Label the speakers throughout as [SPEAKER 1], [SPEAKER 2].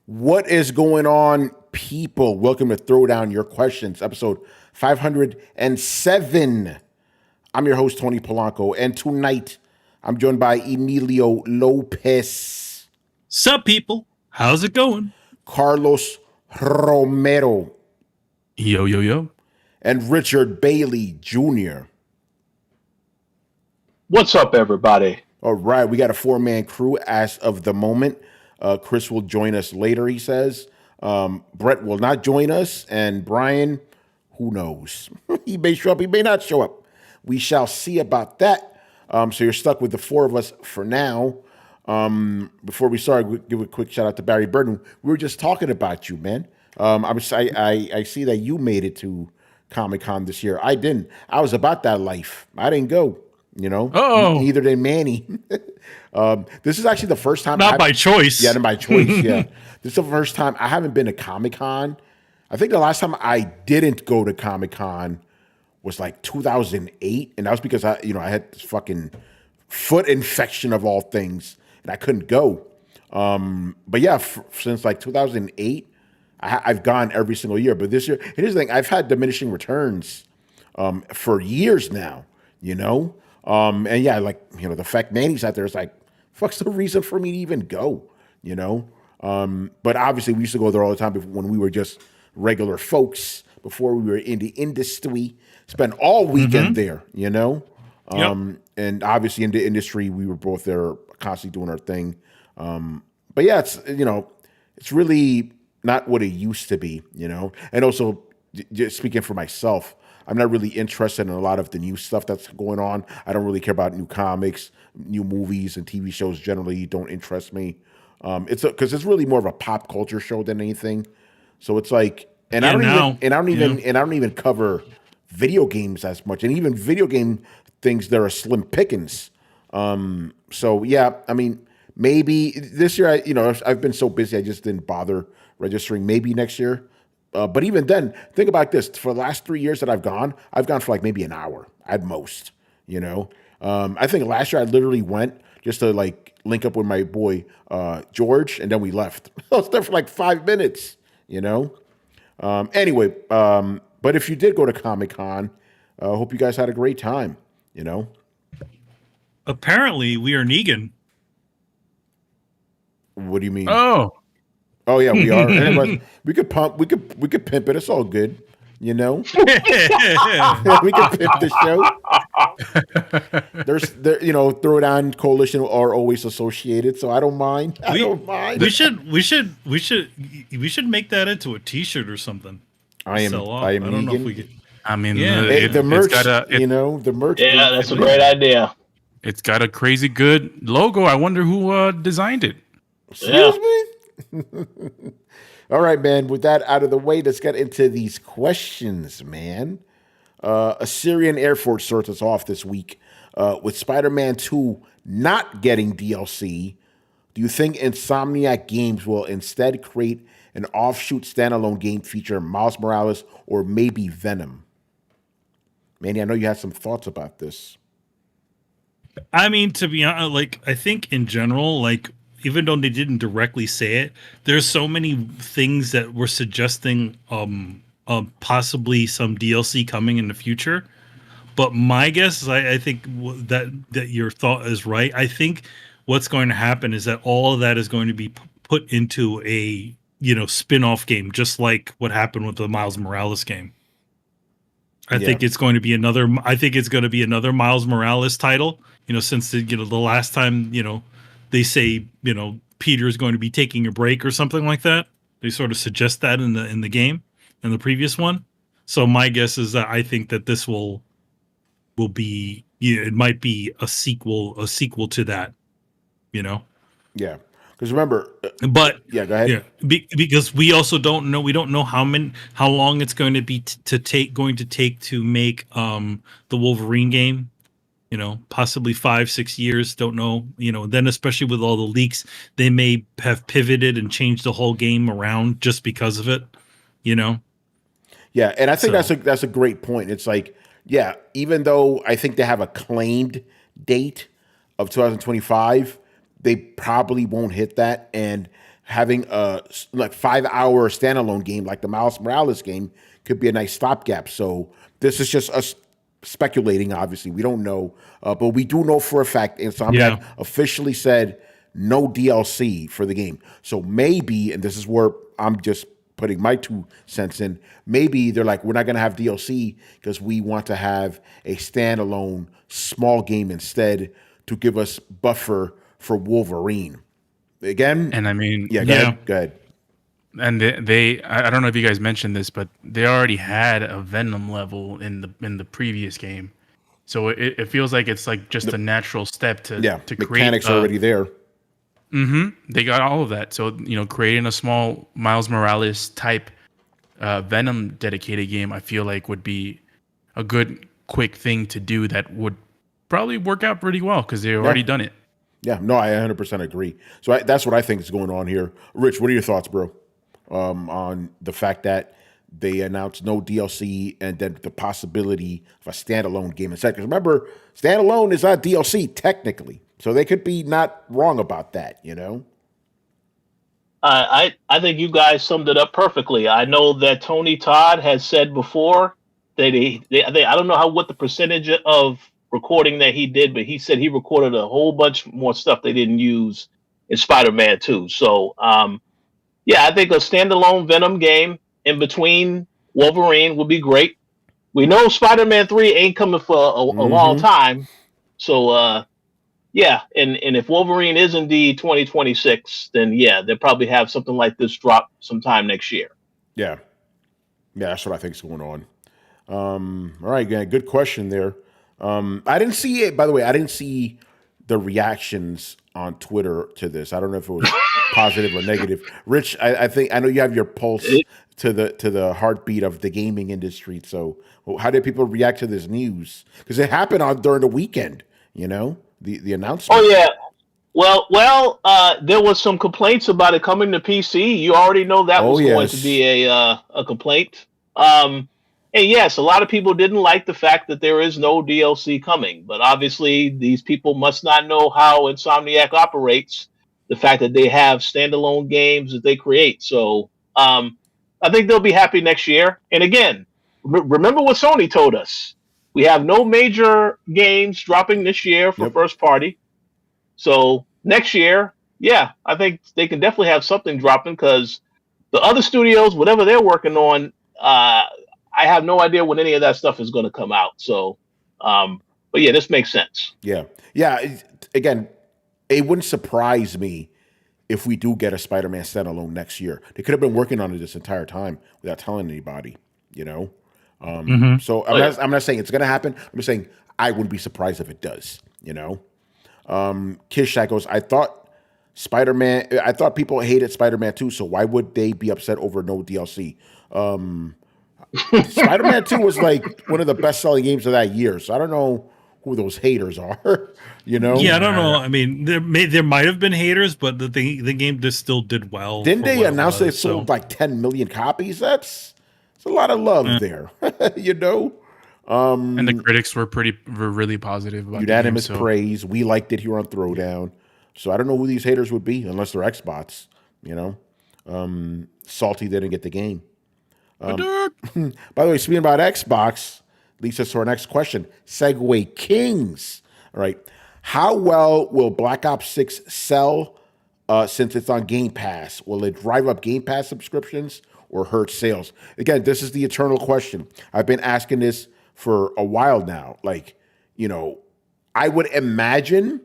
[SPEAKER 1] What is going on, people? Welcome to Throwdown Your Questions, episode 507. I'm your host, Tony Polanco, and tonight I'm joined by Emilio Lopez.
[SPEAKER 2] Sup, people? How's it going?
[SPEAKER 1] Carlos Romero.
[SPEAKER 2] Yo, yo, yo.
[SPEAKER 1] And Richard Bailey Jr.
[SPEAKER 3] What's up, everybody?
[SPEAKER 1] All right, we got a four-man crew as of the moment. Chris will join us later, he says. Brett will not join us. And Brian, who knows? He may show up, he may not show up. We shall see about that. So you're stuck with the four of us for now. Before we start, we'll give a quick shout out to Barry Burton. We were just talking about you, man. I see that you made it to Comic-Con this year. I didn't. I was about that life. I didn't go. You know, neither did Manny. This is actually the first time.
[SPEAKER 2] Not by choice.
[SPEAKER 1] Yeah, not by choice. Yeah, this is the first time I haven't been to Comic-Con. I think the last time I didn't go to Comic-Con was like 2008, and that was because I had this fucking foot infection of all things, and I couldn't go. But yeah, since like 2008, I've gone every single year. But this year, here's the thing: I've had diminishing returns for years now. You know. And yeah, like, the fact Manny's out there is like, fuck's the reason for me to even go, But obviously we used to go there all the time when we were just regular folks, before we were in the industry, spend all weekend there, Yep. And obviously in the industry, we were both there constantly doing our thing. But yeah, it's really not what it used to be, and also just speaking for myself, I'm not really interested in a lot of the new stuff that's going on. I don't really care about new comics, new movies, and TV shows generally don't interest me. It's because it's really more of a pop culture show than anything. So it's like, I don't even cover video games as much, and even video game things, there are slim pickings. So yeah, I mean, maybe this year, I've been so busy, I just didn't bother registering. Maybe next year. But even then, think about this. For the last 3 years that I've gone for like maybe an hour at most, I think last year I literally went just to like link up with my boy, George, and then we left. I was there for like 5 minutes, Anyway, but if you did go to Comic-Con, I hope you guys had a great time,
[SPEAKER 2] Apparently, we are Negan.
[SPEAKER 1] What do you mean?
[SPEAKER 2] Oh
[SPEAKER 1] yeah, we are. Anyway, we could pimp it. It's all good, we can pimp the show. There's Throwdown Coalition are always associated, so I don't mind.
[SPEAKER 2] We should make that into a T-shirt or something.
[SPEAKER 1] I don't know if we could.
[SPEAKER 2] I mean,
[SPEAKER 1] the merch. The merch.
[SPEAKER 3] Yeah, that's a great idea.
[SPEAKER 4] It's got a crazy good logo. I wonder who designed it.
[SPEAKER 1] Excuse me. All right, man. With that out of the way, let's get into these questions, man. Assyrian Air Force starts us off this week with Spider-Man 2 not getting DLC. Do you think Insomniac Games will instead create an offshoot standalone game featuring Miles Morales or maybe Venom? Manny, I know you had some thoughts about this.
[SPEAKER 2] I mean, to be honest, I think in general, even though they didn't directly say it, there's so many things that were suggesting possibly some DLC coming in the future. But my guess is I think that your thought is right. I think what's going to happen is that all of that is going to be put into a spin-off game, just like what happened with the Miles Morales game. I think it's going to be another Miles Morales title. Since the last time they say, Peter is going to be taking a break or something like that. They sort of suggest that in the game, in the previous one. So my guess is that I think that this will be, it might be a sequel to that,
[SPEAKER 1] Yeah. Because remember,
[SPEAKER 2] but
[SPEAKER 1] yeah, go ahead.
[SPEAKER 2] Yeah, because we also don't know how long it's going to be to take to make the Wolverine game. Possibly 5-6 years, don't know. Then especially with all the leaks, they may have pivoted and changed the whole game around just because of it. Yeah,
[SPEAKER 1] and I think that's a great point. It's like, yeah, even though I think they have a claimed date of 2025, they probably won't hit that. And having a like 5-hour standalone game like the Miles Morales game could be a nice stopgap. So this is just us speculating. Obviously, we don't know, but we do know for a fact Insomniac officially said no DLC for the game. So maybe, and this is where I'm just putting my 2 cents in, maybe they're like, we're not going to have DLC because we want to have a standalone small game instead to give us buffer for Wolverine. Again,
[SPEAKER 4] And I mean,
[SPEAKER 1] go ahead.
[SPEAKER 4] And I don't know if you guys mentioned this, but they already had a Venom level in the previous game, so it feels like it's like just a natural step to create
[SPEAKER 1] mechanics already there.
[SPEAKER 4] They got all of that. So, creating a small Miles Morales type Venom dedicated game, I feel like would be a good, quick thing to do that would probably work out pretty well because they've already done it.
[SPEAKER 1] Yeah, no, I 100% agree. So that's what I think is going on here. Rich, what are your thoughts, bro, on the fact that they announced no DLC and then the possibility of a standalone game instead? Because remember, standalone is not DLC technically. So they could be not wrong about that,
[SPEAKER 3] I think you guys summed it up perfectly. I know that Tony Todd has said before that I don't know what the percentage of recording that he did, but he said he recorded a whole bunch more stuff they didn't use in Spider-Man 2. So, I think a standalone Venom game in between Wolverine would be great. We know Spider-Man 3 ain't coming for a long time. So, and if Wolverine is indeed 2026, then they'll probably have something like this drop sometime next year.
[SPEAKER 1] Yeah, that's what I think is going on. All right, good question there. I didn't see it, by the way. I didn't see the reactions on Twitter to this. I don't know if it was positive or negative. Rich, I know you have your pulse to the heartbeat of the gaming industry. So, how did people react to this news? Because it happened during the weekend. The announcement.
[SPEAKER 3] Oh yeah. Well. There was some complaints about it coming to PC. You already know that was going to be a complaint. And yes, a lot of people didn't like the fact that there is no DLC coming, but obviously these people must not know how Insomniac operates, the fact that they have standalone games that they create. So I think they'll be happy next year. And again, remember what Sony told us. We have no major games dropping this year for first party. So next year, I think they can definitely have something dropping because the other studios, whatever they're working on, I have no idea when any of that stuff is going to come out. So, but this makes sense.
[SPEAKER 1] Yeah. Again, it wouldn't surprise me if we do get a Spider-Man standalone next year. They could have been working on it this entire time without telling anybody, So I'm not saying it's going to happen. I'm just saying I wouldn't be surprised if it does, Kishak goes, I thought people hated Spider-Man 2, so why would they be upset over no DLC? Spider-Man 2 was like one of the best-selling games of that year, so I don't know who those haters are, Yeah,
[SPEAKER 2] I don't know. I mean, there might have been haters, but the game just still did well.
[SPEAKER 1] Didn't they announce they sold like 10 million copies? That's a lot of love there,
[SPEAKER 4] And the critics were really positive about
[SPEAKER 1] unanimous
[SPEAKER 4] the game,
[SPEAKER 1] praise. We liked it here on Throwdown. So I don't know who these haters would be unless they're Xbox, Salty didn't get the game. By the way, speaking about Xbox, leads us to our next question. Segway Kings. All right. How well will Black Ops 6 sell since it's on Game Pass? Will it drive up Game Pass subscriptions or hurt sales? Again, this is the eternal question. I've been asking this for a while now. I would imagine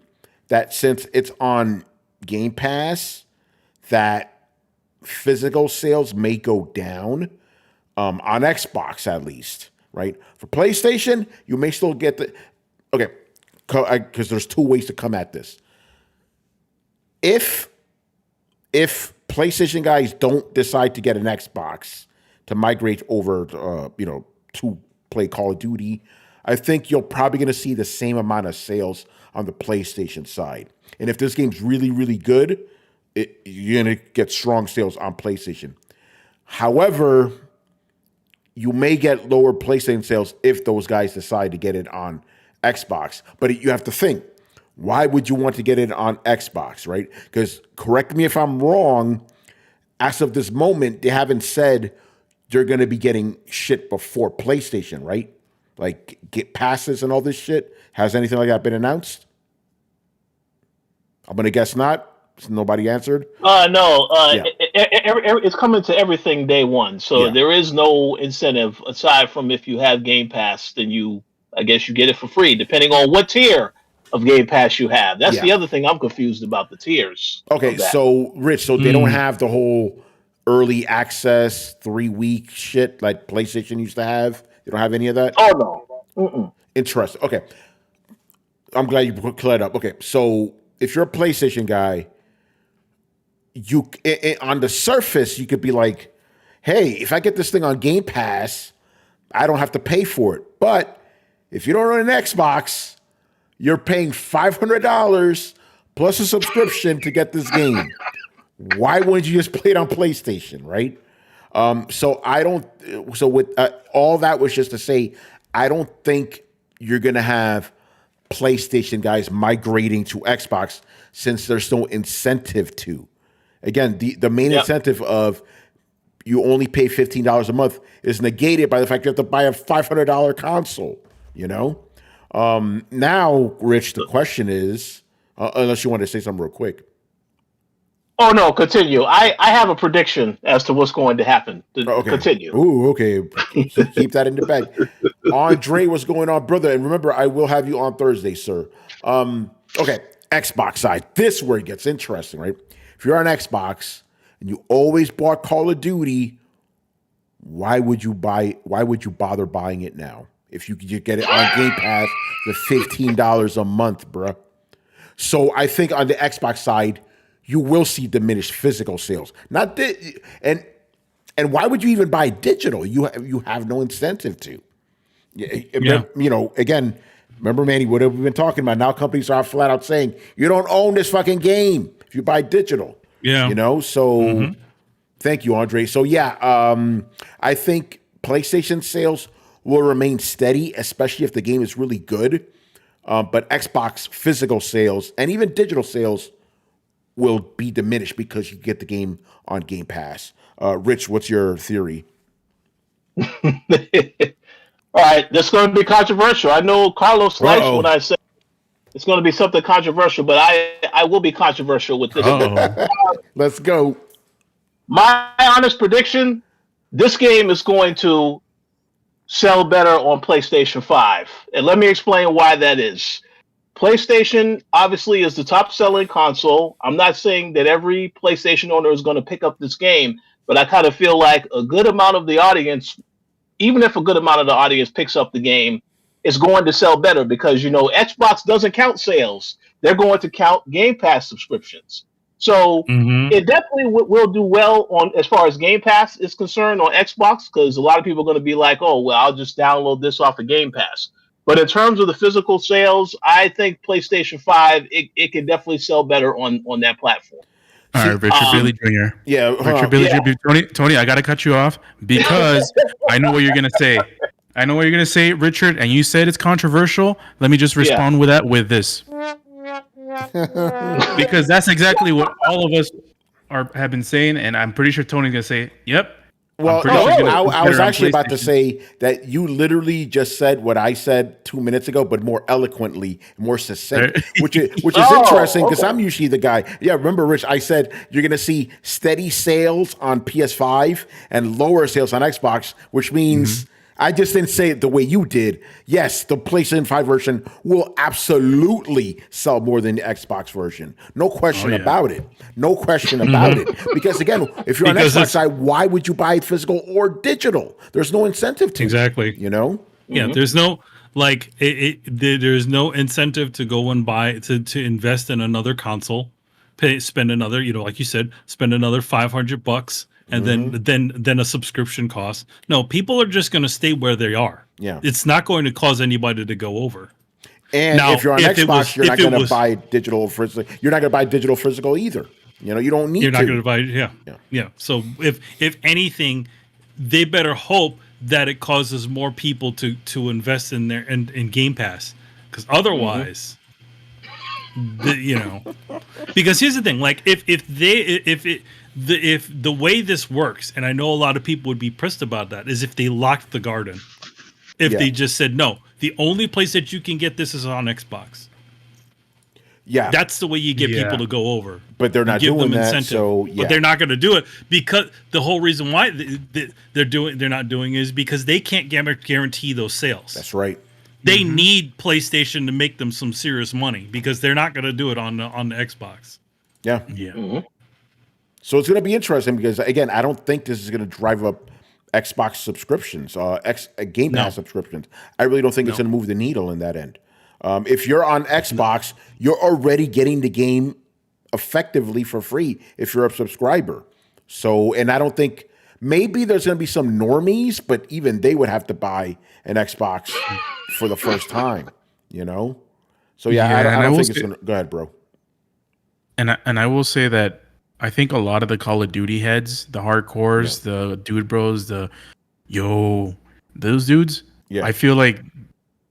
[SPEAKER 1] that since it's on Game Pass, that physical sales may go down. On Xbox, at least, right? For PlayStation, you may still get because there's 2 ways to come at this. If PlayStation guys don't decide to get an Xbox to migrate over, to play Call of Duty, I think you're probably going to see the same amount of sales on the PlayStation side. And if this game's really, really good, you're going to get strong sales on PlayStation. However, you may get lower PlayStation sales if those guys decide to get it on Xbox. But you have to think, why would you want to get it on Xbox, right? Because correct me if I'm wrong, as of this moment, they haven't said they're going to be getting shit before PlayStation, right? Like get passes and all this shit. Has anything like that been announced? I'm going to guess not. Nobody answered.
[SPEAKER 3] No. It's coming to everything day one, so there is no incentive aside from if you have Game Pass, then I guess you get it for free, depending on what tier of Game Pass you have. That's the other thing I'm confused about, the tiers.
[SPEAKER 1] Okay, so Rich, they don't have the whole early access 3-week shit like PlayStation used to have. They don't have any of that.
[SPEAKER 3] Oh no. Mm-mm.
[SPEAKER 1] Interesting. Okay, I'm glad you cleared up. Okay, so if you're a PlayStation guy, you on the surface you could be like, hey, if I get this thing on Game Pass, I don't have to pay for it. But if you don't own an Xbox, you're paying $500 plus a subscription to get this game. Why wouldn't you just play it on PlayStation, right? So with all that was just to say, I don't think you're gonna have PlayStation guys migrating to Xbox since there's no incentive to. Again, the main incentive of you only pay $15 a month is negated by the fact you have to buy a $500 console. You know. Now, Rich, the question is, unless you want to say something real quick.
[SPEAKER 3] Oh no, continue. I have a prediction as to what's going to happen.
[SPEAKER 1] Okay.
[SPEAKER 3] Continue.
[SPEAKER 1] Ooh, okay. Keep that in the bag. Andre, what's going on, brother? And remember, I will have you on Thursday, sir. Okay, Xbox side. This is where it gets interesting, right? If you're on Xbox and you always bought Call of Duty, why would you bother buying it now? If you could just get it on Game Pass for $15 a month, bruh. So I think on the Xbox side, you will see diminished physical sales. And why would you even buy digital? You have no incentive to. You know, again, remember, Manny, what have we been talking about? Now companies are flat out saying, you don't own this fucking game if you buy digital. Yeah. You know, so thank you, Andre. So I think PlayStation sales will remain steady, especially if the game is really good. But Xbox physical sales and even digital sales will be diminished because you get the game on Game Pass. Rich, what's your theory?
[SPEAKER 3] All right, this is going to be controversial. I know Carlos likes when I say it's going to be something controversial, but I will be controversial with this.
[SPEAKER 1] Let's go.
[SPEAKER 3] My honest prediction, this game is going to sell better on PlayStation 5. And let me explain why that is. PlayStation obviously is the top selling console. I'm not saying that every PlayStation owner is going to pick up this game, but I kind of feel like a good amount of the audience, even if a good amount of the audience picks up the game, is going to sell better because, you know, Xbox doesn't count sales. They're going to count Game Pass subscriptions. So it definitely will do well on as far as Game Pass is concerned on Xbox, because a lot of people are going to be like, oh, well, I'll just download this off of Game Pass. But in terms of the physical sales, I think PlayStation 5, it can definitely sell better on that platform.
[SPEAKER 4] All right, Richard Bailey Jr.
[SPEAKER 1] Yeah,
[SPEAKER 4] Richard Bailey Jr. Tony, I got to cut you off because I know what you're going to say. I know what you're going to say, Richard, and you said it's controversial. Let me just respond with that with this. Because that's exactly what all of us have been saying, and I'm pretty sure Tony's going to say, yep.
[SPEAKER 1] Well, I was actually about to say that you literally just said what I said 2 minutes ago, but more eloquently, more succinct, which is interesting because I'm usually the guy. Yeah, remember, Rich, I said you're going to see steady sales on PS5 and lower sales on Xbox, which means I just didn't say it the way you did. Yes, the PlayStation 5 version will absolutely sell more than the Xbox version. No question about it. No question about it. Because again, if you're on Xbox side, why would you buy it physical or digital? There's no incentive to
[SPEAKER 2] it,
[SPEAKER 1] you know?
[SPEAKER 2] Yeah, there's no there's no incentive to go and buy to invest in another console, spend another, like you said, spend another $500 and then a subscription cost. No, people are just going to stay where they are. Yeah, it's not going to cause anybody to go over.
[SPEAKER 1] And now, if you're on Xbox, you're not going to buy digital physical. You're not going to buy digital physical either. You know, you don't need to.
[SPEAKER 2] You're not going to buy. Yeah. So if anything, they better hope that it causes more people to invest in in Game Pass, because otherwise, Because here's the thing, like if the way this works, and I know a lot of people would be pissed about that, is if they locked the garden. If they just said, no, the only place that you can get this is on Xbox.
[SPEAKER 1] Yeah,
[SPEAKER 2] that's the way you get people to go over.
[SPEAKER 1] But they're not doing that. So
[SPEAKER 2] but they're not going to do it, because the whole reason why they're not doing it is because they can't guarantee those sales.
[SPEAKER 1] That's right.
[SPEAKER 2] They need PlayStation to make them some serious money, because they're not going to do it on the Xbox.
[SPEAKER 1] Yeah.
[SPEAKER 3] Mm-hmm.
[SPEAKER 1] So it's going to be interesting, because again, I don't think this is going to drive up Xbox subscriptions, Game Pass subscriptions. I really don't think it's going to move the needle in that end. If you're on Xbox, you're already getting the game effectively for free if you're a subscriber. So, and I don't think, maybe there's going to be some normies, but even they would have to buy an Xbox for the first time, So I don't think it's going to. Go ahead, bro.
[SPEAKER 4] And I will say that I think a lot of the Call of Duty heads, the hardcores, the dude bros, those dudes, I feel like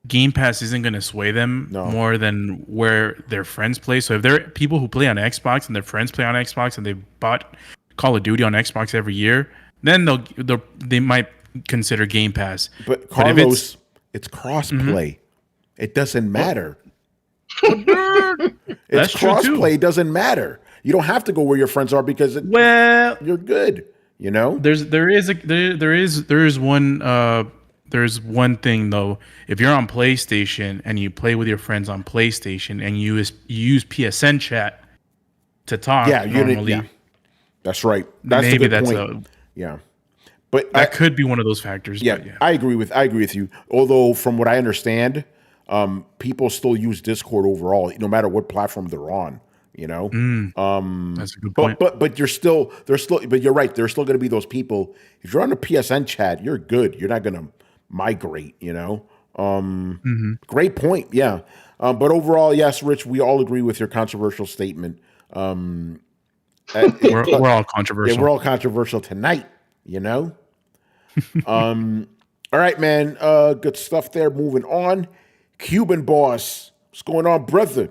[SPEAKER 4] Game Pass isn't going to sway them more than where their friends play. So if there are people who play on Xbox and their friends play on Xbox and they bought Call of Duty on Xbox every year, then they might consider Game Pass.
[SPEAKER 1] But Carlos, it's cross-play. It doesn't matter. It's cross-play. It doesn't matter. You don't have to go where your friends are, because you're good.
[SPEAKER 4] There's one thing though. If you're on PlayStation and you play with your friends on PlayStation and you use PSN chat to talk normally,
[SPEAKER 1] that's right. That's maybe that's point. But
[SPEAKER 4] that could be one of those factors.
[SPEAKER 1] Yeah,
[SPEAKER 4] but
[SPEAKER 1] I agree with you. Although from what I understand, people still use Discord overall, no matter what platform they're on.
[SPEAKER 4] That's a good point.
[SPEAKER 1] But you're right. There's still going to be those people. If you're on the PSN chat, you're good. You're not going to migrate. Great point. Yeah. But overall, yes, Rich, we all agree with your controversial statement.
[SPEAKER 4] We're all controversial.
[SPEAKER 1] Yeah, we're all controversial tonight. All right, man. Good stuff there. Moving on. Cuban boss, what's going on, brother?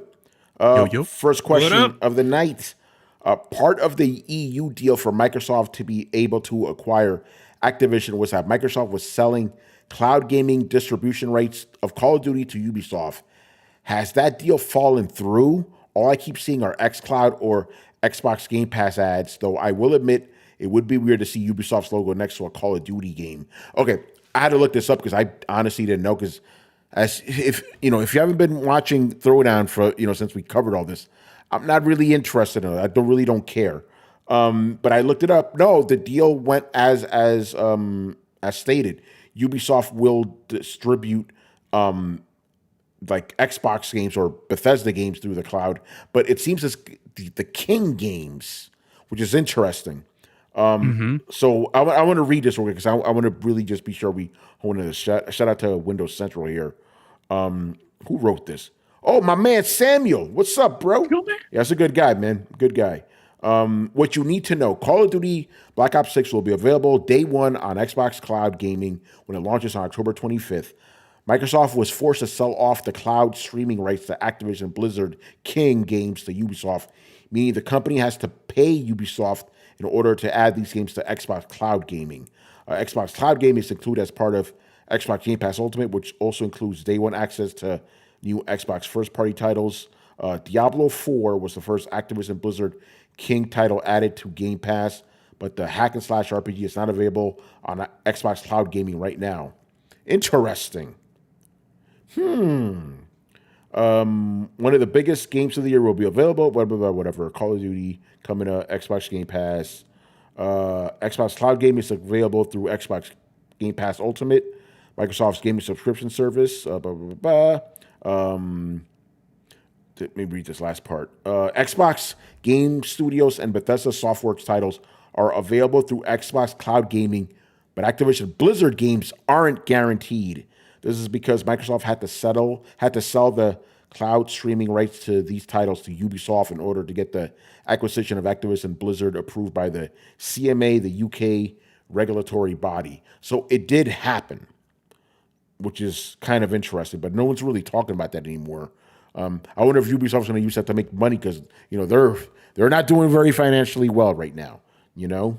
[SPEAKER 1] First question of the night. Part of the EU deal for Microsoft to be able to acquire Activision was that Microsoft was selling cloud gaming distribution rights of Call of Duty to Ubisoft. Has that deal fallen through? All I keep seeing are xCloud or Xbox Game Pass ads, though I will admit it would be weird to see Ubisoft's logo next to a Call of Duty game. Okay, I had to look this up because I honestly didn't know, because if you haven't been watching Throwdown for since we covered all this, I'm not really interested in it. I don't care. But I looked it up. No, the deal went as stated. Ubisoft will distribute like Xbox games or Bethesda games through the cloud, but it seems as the King games, which is interesting. So I want to read this real quick, because I want to really just be sure we hold this. Shout out to Windows Central here. Who wrote this? Oh, my man Samuel. What's up, bro? Yeah, that's a good guy, man. Good guy. What you need to know: Call of Duty Black Ops 6 will be available day one on Xbox Cloud Gaming when it launches on October 25th. Microsoft was forced to sell off the cloud streaming rights to Activision Blizzard King games to Ubisoft, meaning the company has to pay Ubisoft in order to add these games to Xbox Cloud Gaming. Xbox Cloud Gaming is included as part of Xbox Game Pass Ultimate, which also includes day one access to new Xbox first-party titles. Diablo 4 was the first Activision Blizzard King title added to Game Pass, but the hack-and-slash RPG is not available on Xbox Cloud Gaming right now. Interesting. One of the biggest games of the year will be available, whatever. Call of Duty coming to Xbox Game Pass. Xbox Cloud Gaming is available through Xbox Game Pass Ultimate, Microsoft's gaming subscription service. Let me read this last part. Xbox Game Studios and Bethesda Softworks titles are available through Xbox Cloud Gaming, but Activision Blizzard games aren't guaranteed. This is because Microsoft had to sell the cloud streaming rights to these titles to Ubisoft in order to get the acquisition of Activision Blizzard approved by the CMA, the UK regulatory body. So it did happen, which is kind of interesting, but no one's really talking about that anymore. I wonder if Ubisoft's going to use that to make money because they're not doing very financially well right now. So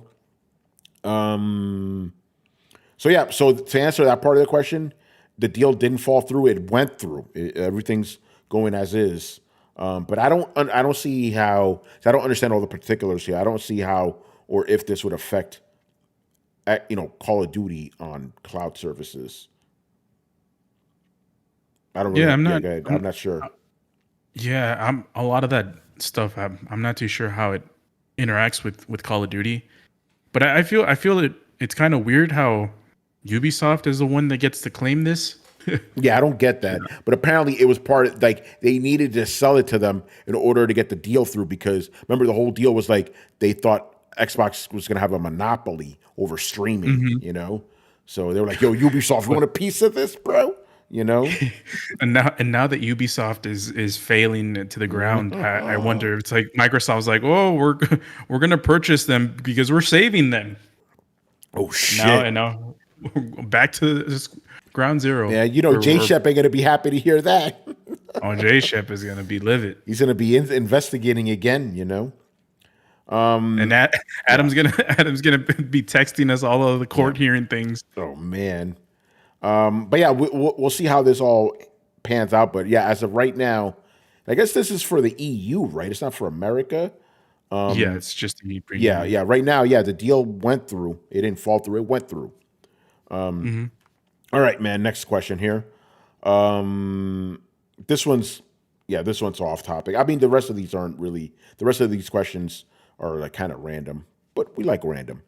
[SPEAKER 1] to answer that part of the question, the deal didn't fall through; it went through. Everything's going as is. But I don't see how. I don't understand all the particulars here. I don't see how or if this would affect, Call of Duty on cloud services. I don't. Really,
[SPEAKER 4] I'm not.
[SPEAKER 1] I'm not sure.
[SPEAKER 4] Yeah, I'm a lot of that stuff. I'm not too sure how it interacts with Call of Duty, but I feel it's kind of weird how Ubisoft is the one that gets to claim this.
[SPEAKER 1] Yeah, I don't get that. But apparently it was part of, they needed to sell it to them in order to get the deal through because remember the whole deal was they thought Xbox was going to have a monopoly over streaming, So they were like, yo, Ubisoft, you want a piece of this, bro? And now
[SPEAKER 4] that Ubisoft is failing to the ground, I wonder, it's like Microsoft's like, oh, we're going to purchase them because we're saving them.
[SPEAKER 1] Oh, shit.
[SPEAKER 4] Now back to ground zero.
[SPEAKER 1] Yeah, Jay Shep ain't going to be happy to hear that.
[SPEAKER 4] Oh, Jay Shep is going to be livid.
[SPEAKER 1] He's going to be investigating again,
[SPEAKER 4] And Adam's gonna be texting us all of the court hearing things.
[SPEAKER 1] Oh man, but yeah, we'll see how this all pans out. But yeah, as of right now, I guess this is for the EU, right? It's not for America.
[SPEAKER 4] Yeah, it's just the EU.
[SPEAKER 1] Yeah. Right now, the deal went through. It didn't fall through. It went through. All right, man. Next question here. This one's off topic. I mean, the rest of these aren't really. The rest of these questions are kind of random, but we like random.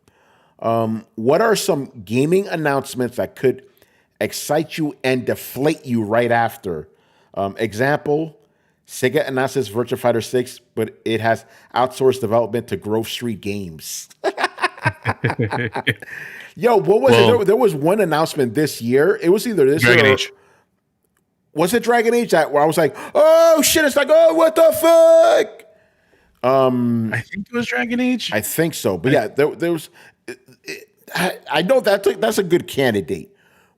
[SPEAKER 1] What are some gaming announcements that could excite you and deflate you right after? Example, Sega announces Virtua Fighter 6, but it has outsourced development to Grove Street Games. Yo, what was it? There was one announcement this year. It was either this
[SPEAKER 4] Dragon
[SPEAKER 1] year
[SPEAKER 4] Age.
[SPEAKER 1] Was it Dragon Age where I was like, oh shit, it's like, oh, what the fuck?
[SPEAKER 4] I think it was Dragon Age.
[SPEAKER 1] I think so, but yeah, there was. I know that's a good candidate.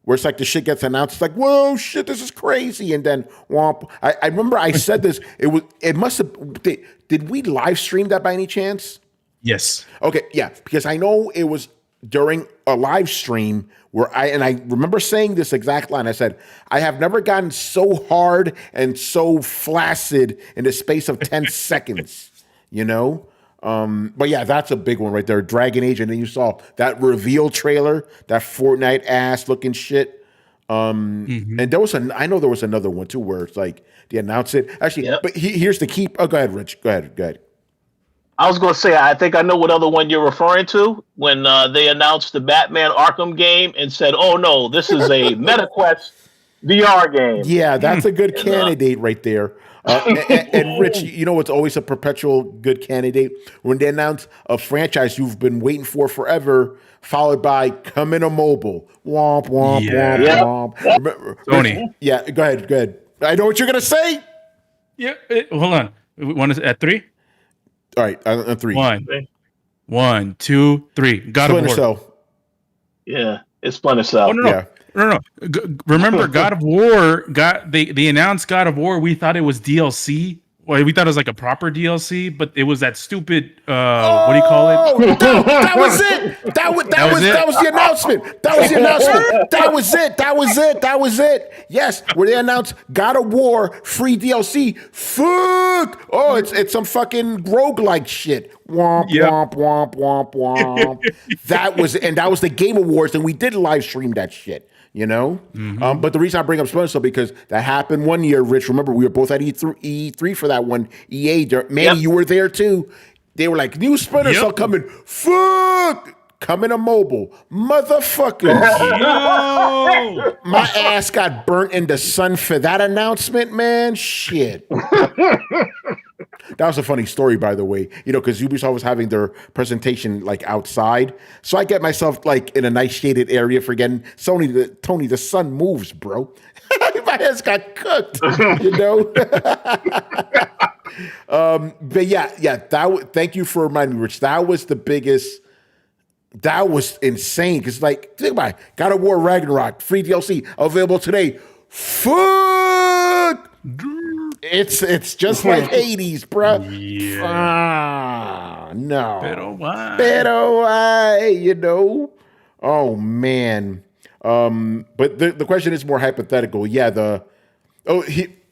[SPEAKER 1] Where it's like the shit gets announced, it's like, whoa, shit, this is crazy, and then womp. I remember I said this. It must have. Did we live stream that by any chance?
[SPEAKER 4] Yes.
[SPEAKER 1] Okay, yeah, because I know it was during a live stream where I remember saying this exact line. I said, I have never gotten so hard and so flaccid in the space of 10 seconds. But yeah, that's a big one right there. Dragon Age, and then you saw that reveal trailer, that Fortnite ass looking shit. And there was I know there was another one too where it's like they announced it. Actually, But here's the key. Oh, go ahead, Rich. Go ahead.
[SPEAKER 3] I was going to say, I think I know what other one you're referring to when they announced the Batman Arkham game and said, oh no, this is a MetaQuest VR game.
[SPEAKER 1] Yeah, that's a good candidate right there. And Rich, what's always a perpetual good candidate? When they announce a franchise you've been waiting for forever, followed by coming to mobile. Womp, womp, womp, womp. Remember,
[SPEAKER 4] Tony.
[SPEAKER 1] Yeah, go ahead. I know what you're going to say.
[SPEAKER 4] Yeah, hold on. Want at 3?
[SPEAKER 1] All right, on 3.
[SPEAKER 4] 1, 2, 3. God of War.
[SPEAKER 1] Cell.
[SPEAKER 3] Yeah, it's Splinter Cell.
[SPEAKER 4] Oh, no.
[SPEAKER 1] Yeah.
[SPEAKER 4] No. Remember, God of War they announced God of War. We thought it was DLC. Well, we thought it was like a proper DLC, but it was that stupid. What do you call it?
[SPEAKER 1] That was it. That was the announcement. That was it. Yes, where they announced God of War free DLC. Fuck. Oh, it's some fucking roguelike shit. Womp, womp, womp, womp, womp. That was the Game Awards, and we did live stream that shit. But the reason I bring up Splinter Cell because that happened one year, Rich. Remember, we were both at E3 for that one. EA, Manny, you were there too. They were like, new Splinter Cell coming. Fuck! Coming to mobile. Motherfuckers. My ass got burnt in the sun for that announcement, man. Shit. That was a funny story, by the way, because Ubisoft was having their presentation outside. So I get myself in a nice shaded area for getting Tony, the sun moves, bro. My ass got cooked, But yeah, thank you for reminding me, Rich. That was the biggest. That was insane. Because think about it. God of War Ragnarok, free DLC, available today. Fuck! It's just like Hades, bruh.
[SPEAKER 4] Yeah.
[SPEAKER 1] No.
[SPEAKER 4] Pero why?
[SPEAKER 1] Pero why? Oh man. But the question is more hypothetical. Yeah.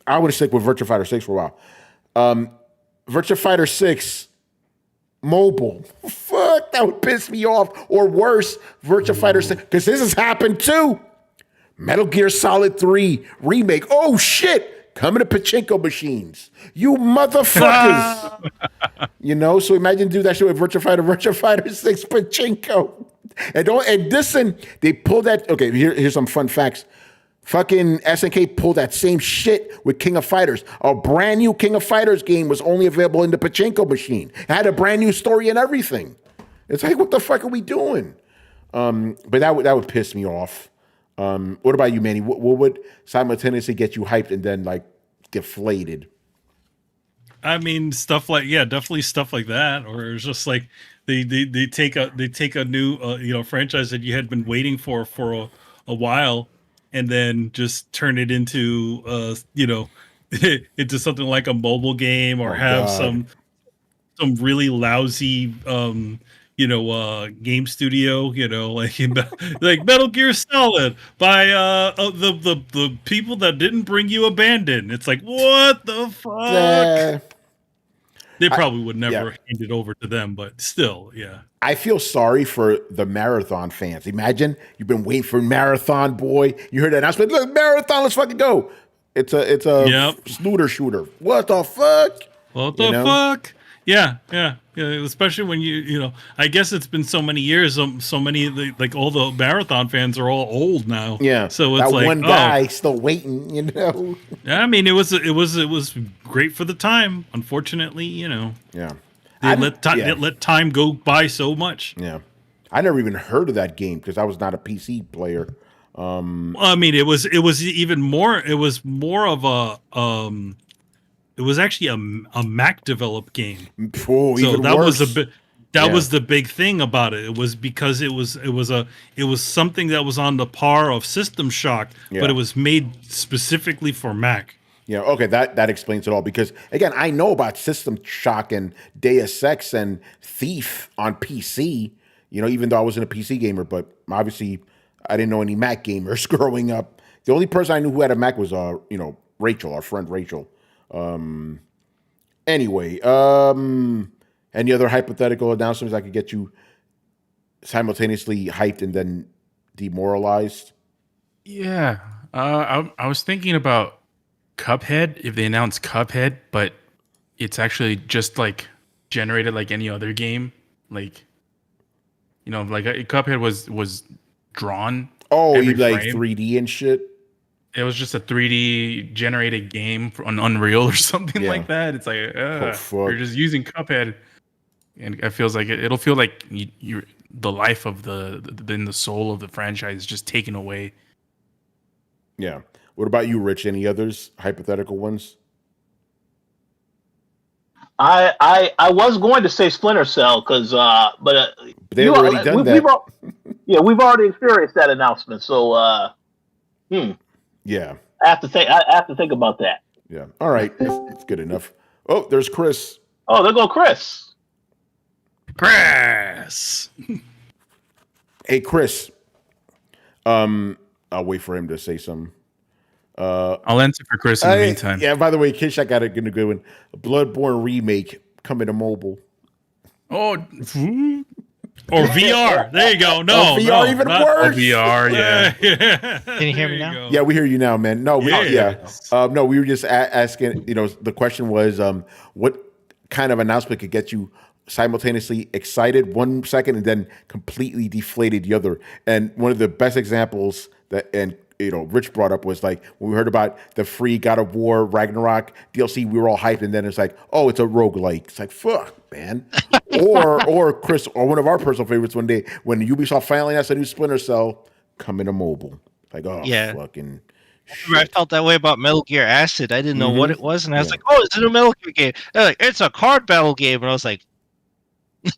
[SPEAKER 1] I would stick with Virtua Fighter 6 for a while. Virtua Fighter 6 mobile. Fuck, that would piss me off. Or worse, Virtua Fighter 6, because this has happened too. Metal Gear Solid 3 remake. Oh shit, coming to pachinko machines. You motherfuckers. So imagine do that shit with Virtua Fighter 6 pachinko. And listen, they pulled that. Okay, here's some fun facts. Fucking SNK pulled that same shit with King of Fighters. A brand new King of Fighters game was only available in the pachinko machine. It had a brand new story and everything. It's like, what the fuck are we doing? But that would piss me off. What about you, Manny? What would simultaneously get you hyped and then like deflated?
[SPEAKER 2] I mean, definitely stuff like that. Or it's just like they take a new franchise that you had been waiting for a while, and then just turn it into into something like a mobile game, or have some really lousy game studio, like Metal Gear Solid by the people that didn't bring you Abandon. It's like, what the fuck? They probably would never hand it over to them, but still, yeah.
[SPEAKER 1] I feel sorry for the Marathon fans. Imagine you've been waiting for Marathon, boy. You heard that announcement. Look, Marathon, let's fucking go. It's a snooter shooter. What the fuck?
[SPEAKER 2] What the fuck? Yeah. Especially when I guess it's been so many years. So many like all the Marathon fans are all old now.
[SPEAKER 1] Yeah.
[SPEAKER 2] So it's
[SPEAKER 1] that
[SPEAKER 2] like
[SPEAKER 1] one guy still waiting.
[SPEAKER 2] I mean, it was great for the time. Unfortunately,
[SPEAKER 1] Yeah.
[SPEAKER 2] They let time go by so much.
[SPEAKER 1] Yeah. I never even heard of that game because I was not a PC player.
[SPEAKER 2] I mean, it was even more. It was more of a it was actually a Mac developed game.
[SPEAKER 1] Oh, so
[SPEAKER 2] that
[SPEAKER 1] worse.
[SPEAKER 2] was the big thing about it. It was because it was something that was on the par of System Shock, but it was made specifically for Mac.
[SPEAKER 1] Yeah, okay, that explains it all. Because again, I know about System Shock and Deus Ex and Thief on PC. Even though I wasn't a PC gamer, but obviously I didn't know any Mac gamers growing up. The only person I knew who had a Mac was Rachel, our friend Rachel. Anyway, any other hypothetical announcements that could get you simultaneously hyped and then demoralized?
[SPEAKER 4] Yeah, I was thinking about Cuphead. If they announce Cuphead, but it's actually just like generated like any other game, like Cuphead was drawn.
[SPEAKER 1] Oh, you like 3D and shit.
[SPEAKER 4] It was just a 3D generated game on Unreal or something like that. It's like you're just using Cuphead, and it feels like it'll feel like you're the life of the soul of the franchise is just taken away.
[SPEAKER 1] Yeah. What about you, Rich? Any others hypothetical ones?
[SPEAKER 3] I was going to say Splinter Cell because but
[SPEAKER 1] they've already done that.
[SPEAKER 3] We've already experienced that announcement. So
[SPEAKER 1] yeah,
[SPEAKER 3] I have to think about that.
[SPEAKER 1] Yeah. All right, it's good enough. Oh, there's Chris.
[SPEAKER 3] Oh, there go Chris.
[SPEAKER 1] Hey, Chris. I'll wait for him to say something.
[SPEAKER 4] I'll answer for Chris in the meantime.
[SPEAKER 1] Yeah, by the way, Kish, I got a good one. A Bloodborne remake coming to mobile.
[SPEAKER 2] Oh, or VR. There you go. No,
[SPEAKER 1] VR even worse.
[SPEAKER 4] VR, yeah.
[SPEAKER 5] Can you hear me now?
[SPEAKER 1] Yeah, we hear you now, man. No, we were just asking. The question was, what kind of announcement could get you simultaneously excited 1 second and then completely deflated the other? And one of the best examples Rich brought up was like when we heard about the free God of War Ragnarok DLC, we were all hyped, and then it's like, oh, it's a roguelike. It's like, fuck, man. or Chris, or one of our personal favorites one day when Ubisoft finally has a new Splinter Cell coming to mobile. Like, oh, fucking shit.
[SPEAKER 5] I felt that way about Metal Gear Acid. I didn't know what it was, and I was like, oh, it's a new Metal Gear game. They're like, it's a card battle game, and I was like,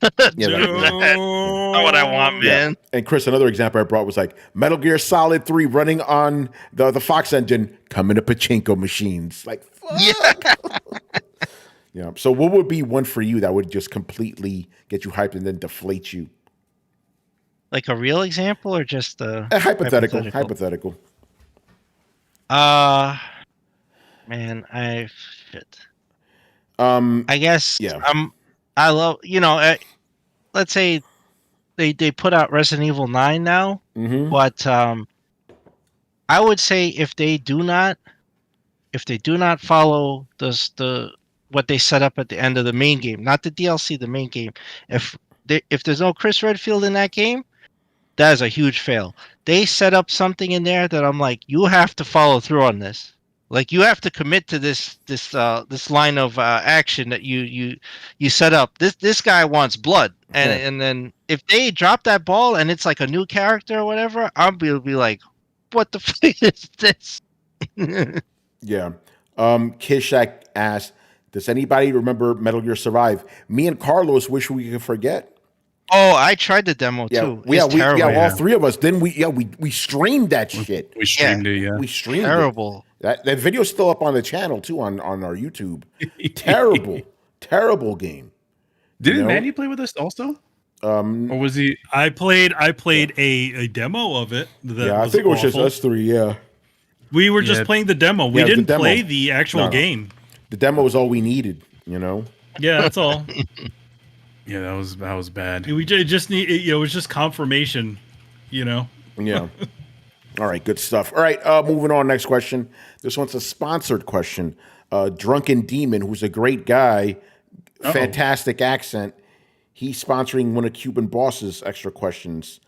[SPEAKER 5] that's not what I want, man.
[SPEAKER 1] And Chris, another example I brought was like Metal Gear Solid 3 running on the Fox engine coming to pachinko machines. Like, Yeah. So what would be one for you that would just completely get you hyped and then deflate you?
[SPEAKER 5] Like a real example or just a
[SPEAKER 1] hypothetical?
[SPEAKER 5] Man, shit.
[SPEAKER 1] I
[SPEAKER 5] guess I love, let's say they put out Resident Evil 9 now, but I would say if they do not follow what they set up at the end of the main game, not the DLC, the main game, if there's no Chris Redfield in that game, that is a huge fail. They set up something in there that I'm like, you have to follow through on this. Like you have to commit to this line of action that you set up. This guy wants blood, and then if they drop that ball and it's like a new character or whatever, I'll be like, what the fuck is this?
[SPEAKER 1] Yeah. Kishak asked, does anybody remember Metal Gear Survive? Me and Carlos wish we could forget.
[SPEAKER 5] Oh, I tried the demo too.
[SPEAKER 1] All three of us. Then we streamed that shit.
[SPEAKER 4] We streamed it. Yeah,
[SPEAKER 1] we streamed
[SPEAKER 5] terrible.
[SPEAKER 1] That video's still up on the channel too on our YouTube. terrible game.
[SPEAKER 4] Didn't Manny play with us also? Or was he?
[SPEAKER 2] I played a demo of it.
[SPEAKER 1] I think it was just us three. Yeah,
[SPEAKER 2] we were just playing the demo. We didn't play the actual game.
[SPEAKER 1] The demo was all we needed.
[SPEAKER 2] Yeah, that's all.
[SPEAKER 4] Yeah, that was bad.
[SPEAKER 2] We just need it was just confirmation,
[SPEAKER 1] Yeah. All right, good stuff. All right, moving on. Next question. This one's a sponsored question. Drunken Demon, who's a great guy, fantastic accent. He's sponsoring one of Cuban Boss's extra questions.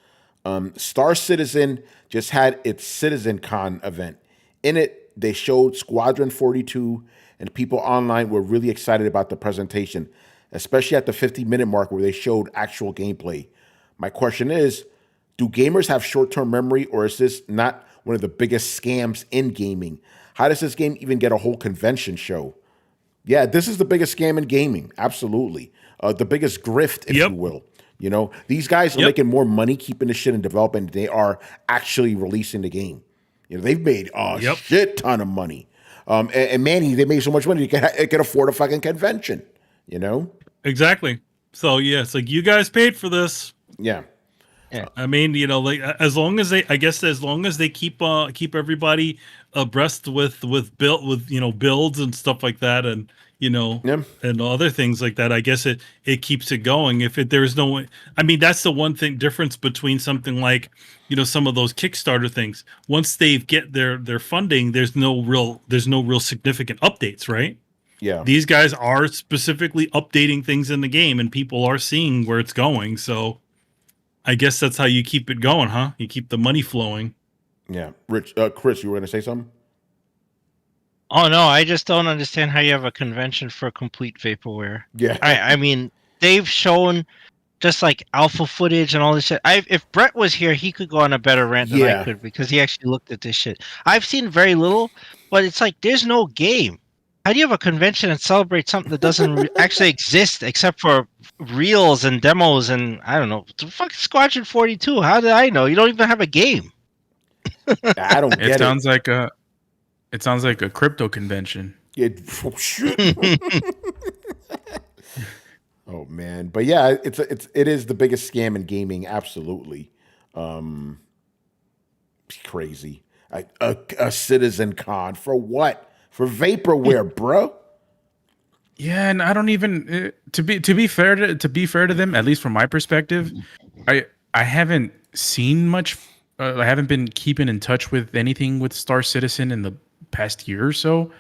[SPEAKER 1] Star Citizen just had its CitizenCon event. In it, they showed Squadron 42, and people online were really excited about the presentation, especially at the 50-minute mark where they showed actual gameplay. My question is, do gamers have short-term memory, or is this not one of the biggest scams in gaming? How does this game even get a whole convention show? Yeah, this is the biggest scam in gaming, absolutely. The biggest grift, if you will. These guys are making more money keeping the shit in development than they are actually releasing the game. They've made a shit ton of money. And Manny, they made so much money they could afford a fucking convention.
[SPEAKER 2] Exactly. So it's like you guys paid for this.
[SPEAKER 1] Yeah.
[SPEAKER 2] I mean, as long as they keep everybody abreast with builds and stuff like that, and and other things like that, I guess it keeps it going. There's no, I mean, that's the one thing difference between something like some of those Kickstarter things. Once they get their funding, there's no real significant updates, right?
[SPEAKER 1] Yeah.
[SPEAKER 2] These guys are specifically updating things in the game, and people are seeing where it's going. So I guess that's how you keep it going, huh? You keep the money flowing.
[SPEAKER 1] Yeah. Rich, Chris, you were going to say something?
[SPEAKER 5] Oh, no, I just don't understand how you have a convention for complete vaporware.
[SPEAKER 1] Yeah.
[SPEAKER 5] I mean, they've shown just like alpha footage and all this shit. If Brett was here, he could go on a better rant than I could, because he actually looked at this shit. I've seen very little, but it's like there's no game. How do you have a convention and celebrate something that doesn't actually exist except for reels and demos and I don't know, fucking Squadron 42? How did I know? You don't even have a game.
[SPEAKER 1] I don't get it.
[SPEAKER 4] It sounds like a crypto convention.
[SPEAKER 1] Yeah. Oh man, but yeah, it is the biggest scam in gaming. Absolutely, crazy. A CitizenCon for what? For vaporware, bro.
[SPEAKER 4] Yeah, and I don't even to be fair to them, at least from my perspective, I haven't seen much. I haven't been keeping in touch with anything with Star Citizen in the past year or so.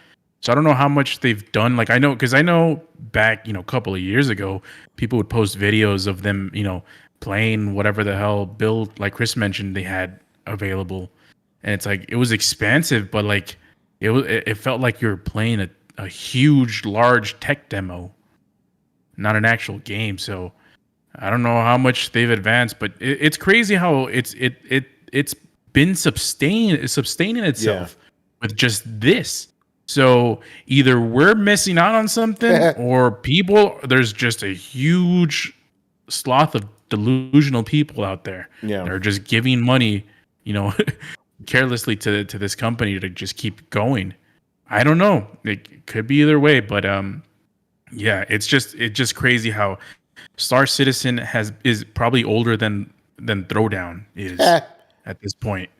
[SPEAKER 4] So I don't know how much they've done. Like I know back, a couple of years ago, people would post videos of them, playing whatever the hell build, like Chris mentioned, they had available, and it's like it was expansive, but like it felt like you were playing a huge, large tech demo, not an actual game. So I don't know how much they've advanced, but it's crazy how it's been sustaining itself with just this. So either we're missing out on something, or there's just a huge swath of delusional people out there that are just giving money, carelessly to this company to just keep going. I don't know. It could be either way, but yeah, it's just crazy how Star Citizen is probably older than Throwdown is at this point.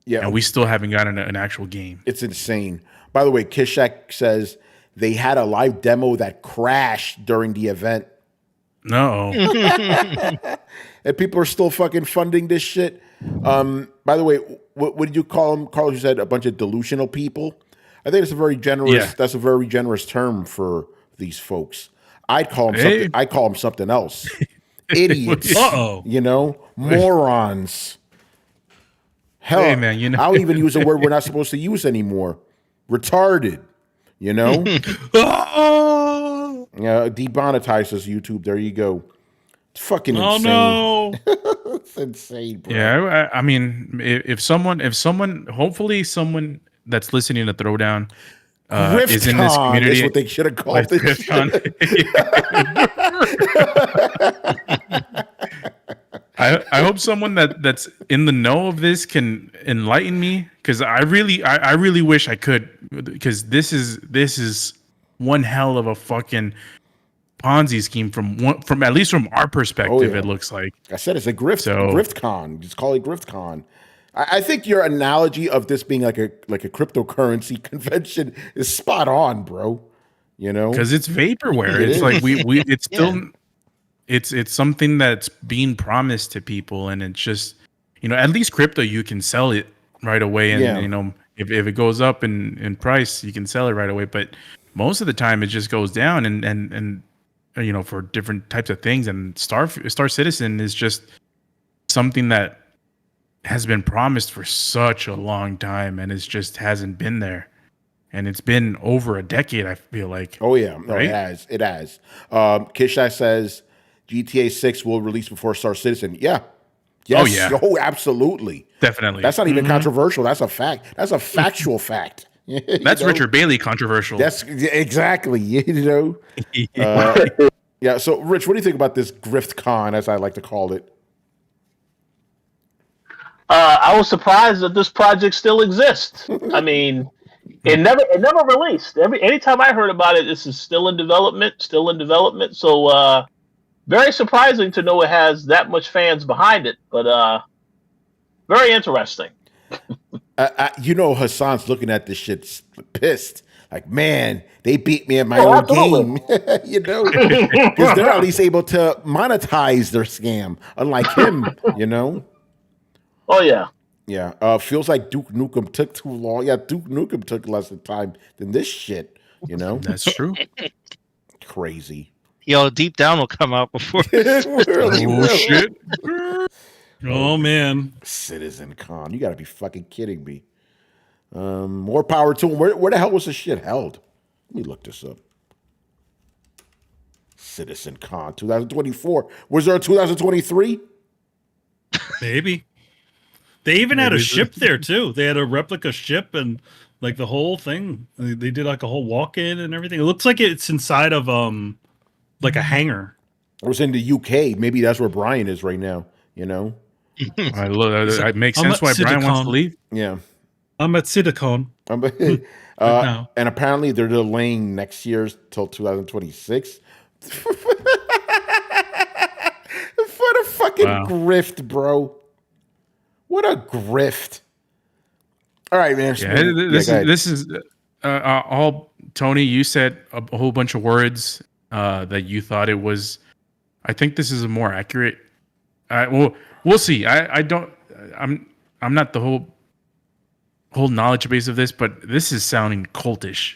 [SPEAKER 1] Yeah,
[SPEAKER 4] and we still haven't gotten an actual game.
[SPEAKER 1] It's insane. By the way, Kishak says they had a live demo that crashed during the event.
[SPEAKER 4] No.
[SPEAKER 1] And people are still fucking funding this shit. By the way, what did you call them? Carl, you said a bunch of delusional people. I think it's a very generous. Yeah. That's a very generous term for these folks. I'd call them something. I call them something else. Idiots. You know, morons. Hell, hey, man, you know. I'll even use a word we're not supposed to use anymore. Retarded. You know. Demonetize us, YouTube. There you go. It's fucking insane.
[SPEAKER 2] Oh no.
[SPEAKER 1] It's insane, bro.
[SPEAKER 4] Yeah, I mean, if someone, hopefully someone that's listening to Throwdown is in this community.
[SPEAKER 1] That's what they should have called it.
[SPEAKER 4] I hope someone that's in the know of this can enlighten me, because I really wish I could, because this is one hell of a fucking Ponzi scheme from at least from our perspective. It looks like.
[SPEAKER 1] I said it's a grift con. Just call it grift con. I think your analogy of this being like a cryptocurrency convention is spot on, bro. You know,
[SPEAKER 4] because it's vaporware. It's like it's still it's something that's being promised to people, and it's just, you know, at least crypto you can sell it right away, and you know, if it goes up in price, you can sell it right away. But most of the time, it just goes down, and you know, for different types of things. And Star Citizen is just something that has been promised for such a long time, and it just hasn't been there. And it's been over a decade, I feel like.
[SPEAKER 1] Oh yeah, no, right? It has. Kishai says GTA 6 will release before Star Citizen. Yeah. Yes.
[SPEAKER 4] Oh yeah.
[SPEAKER 1] Oh, absolutely.
[SPEAKER 4] Definitely.
[SPEAKER 1] That's not even controversial. That's a fact. That's a factual fact.
[SPEAKER 4] That's Richard Bailey controversial.
[SPEAKER 1] That's exactly. You know. Yeah. So, Rich, what do you think about this grift con, as I like to call it?
[SPEAKER 3] I was surprised that this project still exists. I mean, it never released. Anytime I heard about it, this is still in development. So, very surprising to know it has that much fans behind it, but very interesting.
[SPEAKER 1] You know, Hassan's looking at this shit pissed. Like, man, they beat me at my own game. You know, because they're at least able to monetize their scam, unlike him. You know.
[SPEAKER 3] Oh yeah.
[SPEAKER 1] Yeah. Feels like Duke Nukem took too long. Yeah, Duke Nukem took less time than this shit. You know.
[SPEAKER 4] That's true.
[SPEAKER 1] Crazy.
[SPEAKER 5] Yo, Deep Down will come out before.
[SPEAKER 1] Really
[SPEAKER 4] shit.
[SPEAKER 2] Oh man.
[SPEAKER 1] Citizen Con. You gotta be fucking kidding me. More power to him. Where the hell was this shit held? Let me look this up. Citizen Con 2024. Was there a 2023?
[SPEAKER 2] Maybe. They even had a ship there too. They had a replica ship and like the whole thing. They did like a whole walk-in and everything. It looks like it's inside of like a hangar.
[SPEAKER 1] It was in the UK. Maybe that's where Brian is right now. You know.
[SPEAKER 4] I love that. It makes sense why Brian wants to leave.
[SPEAKER 1] Yeah.
[SPEAKER 2] I'm at Citicon.
[SPEAKER 1] And apparently they're delaying next year's till 2026. For the fucking grift, bro. What a grift. All right, man.
[SPEAKER 4] Yeah, this is all, Tony, you said a whole bunch of words that you thought it was. I think this is a more accurate. Well, we'll see. I'm not the whole knowledge base of this, but this is sounding cultish.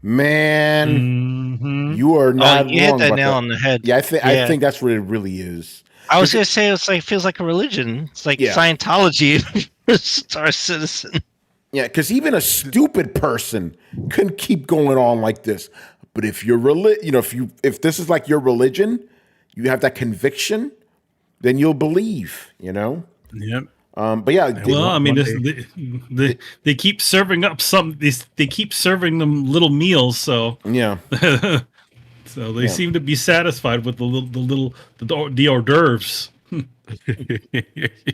[SPEAKER 1] Man, you are not
[SPEAKER 5] you
[SPEAKER 1] wrong
[SPEAKER 5] hit that
[SPEAKER 1] about
[SPEAKER 5] nail
[SPEAKER 1] that.
[SPEAKER 5] on the head.
[SPEAKER 1] Yeah, I think that's what it really is.
[SPEAKER 5] I was gonna say it's like feels like a religion. It's like Scientology for Star Citizen.
[SPEAKER 1] Yeah, because even a stupid person couldn't keep going on like this. But if you're if this is like your religion, you have that conviction, then you'll believe. You know.
[SPEAKER 4] Yep.
[SPEAKER 1] But yeah.
[SPEAKER 2] Well, I mean, they keep serving up they keep serving them little meals, so
[SPEAKER 1] yeah.
[SPEAKER 2] So they seem to be satisfied with the hors d'oeuvres.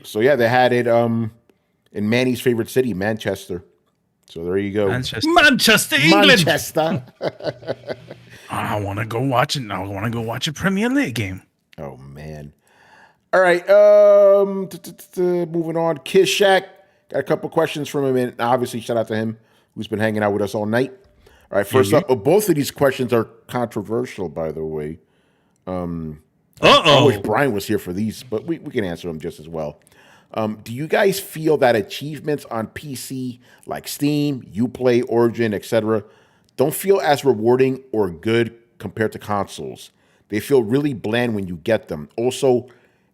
[SPEAKER 1] So yeah, they had it in Manny's favorite city, Manchester. So there you go.
[SPEAKER 2] Manchester, England.
[SPEAKER 1] Manchester.
[SPEAKER 4] I want to go watch it. I want to go watch a Premier League game.
[SPEAKER 1] Oh man. All right. Moving on. Kiss Shack. Got a couple questions from him, and obviously shout out to him who's been hanging out with us all night. All right. First up, both of these questions are controversial, by the way. I wish Brian was here for these, but we can answer them just as well. Do you guys feel that achievements on PC like Steam, Uplay, Origin, etc., don't feel as rewarding or good compared to consoles? They feel really bland when you get them. Also,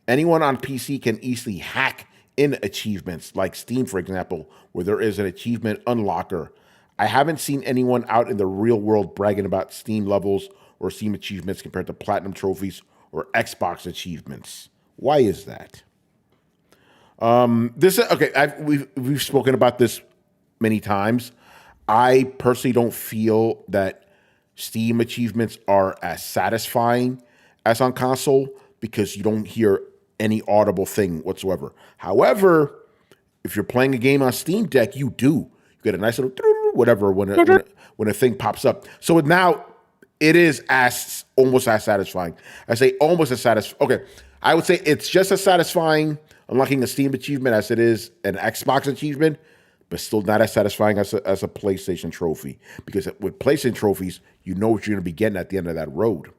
[SPEAKER 1] anyone on PC can easily hack in achievements like Steam, for example, where there is an achievement unlocker. I haven't seen anyone out in the real world bragging about Steam levels or Steam achievements compared to Platinum trophies or Xbox achievements. Why is that? This is okay. We've spoken about this many times. I personally don't feel that Steam achievements are as satisfying as on console because you don't hear any audible thing whatsoever. However, if you're playing a game on Steam Deck, you do. You get a nice little whatever when a thing pops up. So now it is almost as satisfying. I say almost as satisfying. Okay, I would say it's just as satisfying unlocking a Steam achievement as it is an Xbox achievement, but still not as satisfying as a PlayStation trophy. Because with PlayStation trophies, you know what you're going to be getting at the end of that road.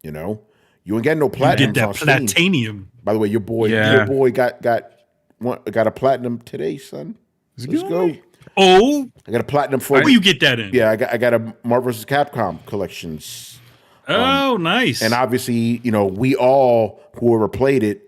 [SPEAKER 1] You know, you ain't getting no platinum.
[SPEAKER 2] You get that platinum.
[SPEAKER 1] By the way, your boy got a platinum today, son. Let's go.
[SPEAKER 2] Oh,
[SPEAKER 1] I got a platinum for
[SPEAKER 2] where you get that in?
[SPEAKER 1] Yeah, I got a Marvel vs. Capcom collections.
[SPEAKER 2] Oh, nice.
[SPEAKER 1] And obviously, we all, whoever played it,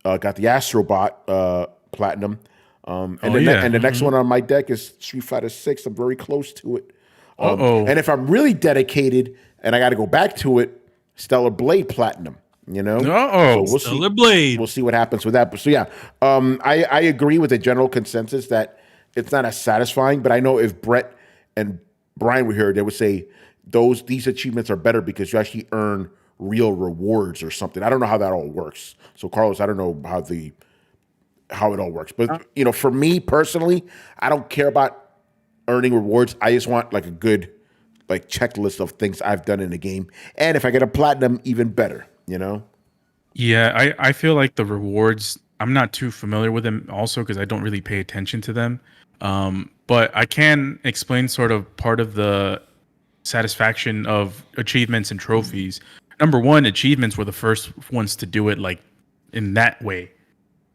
[SPEAKER 1] got the Astrobot platinum. And the next one on my deck is Street Fighter 6. I'm very close to it. And if I'm really dedicated and I got to go back to it, Stellar Blade platinum. So
[SPEAKER 2] Stellar Blade.
[SPEAKER 1] We'll see what happens with that. But so yeah, I agree with the general consensus that it's not as satisfying. But I know if Brett and Brian were here, they would say these achievements are better because you actually earn real rewards or something. I don't know how that all works. So Carlos, I don't know how it all works. But for me personally, I don't care about earning rewards. I just want like a good checklist of things I've done in the game. And if I get a platinum, even better,
[SPEAKER 4] Yeah, I feel like the rewards, I'm not too familiar with them also because I don't really pay attention to them. But I can explain sort of part of the satisfaction of achievements and trophies. Number one, achievements were the first ones to do it like in that way.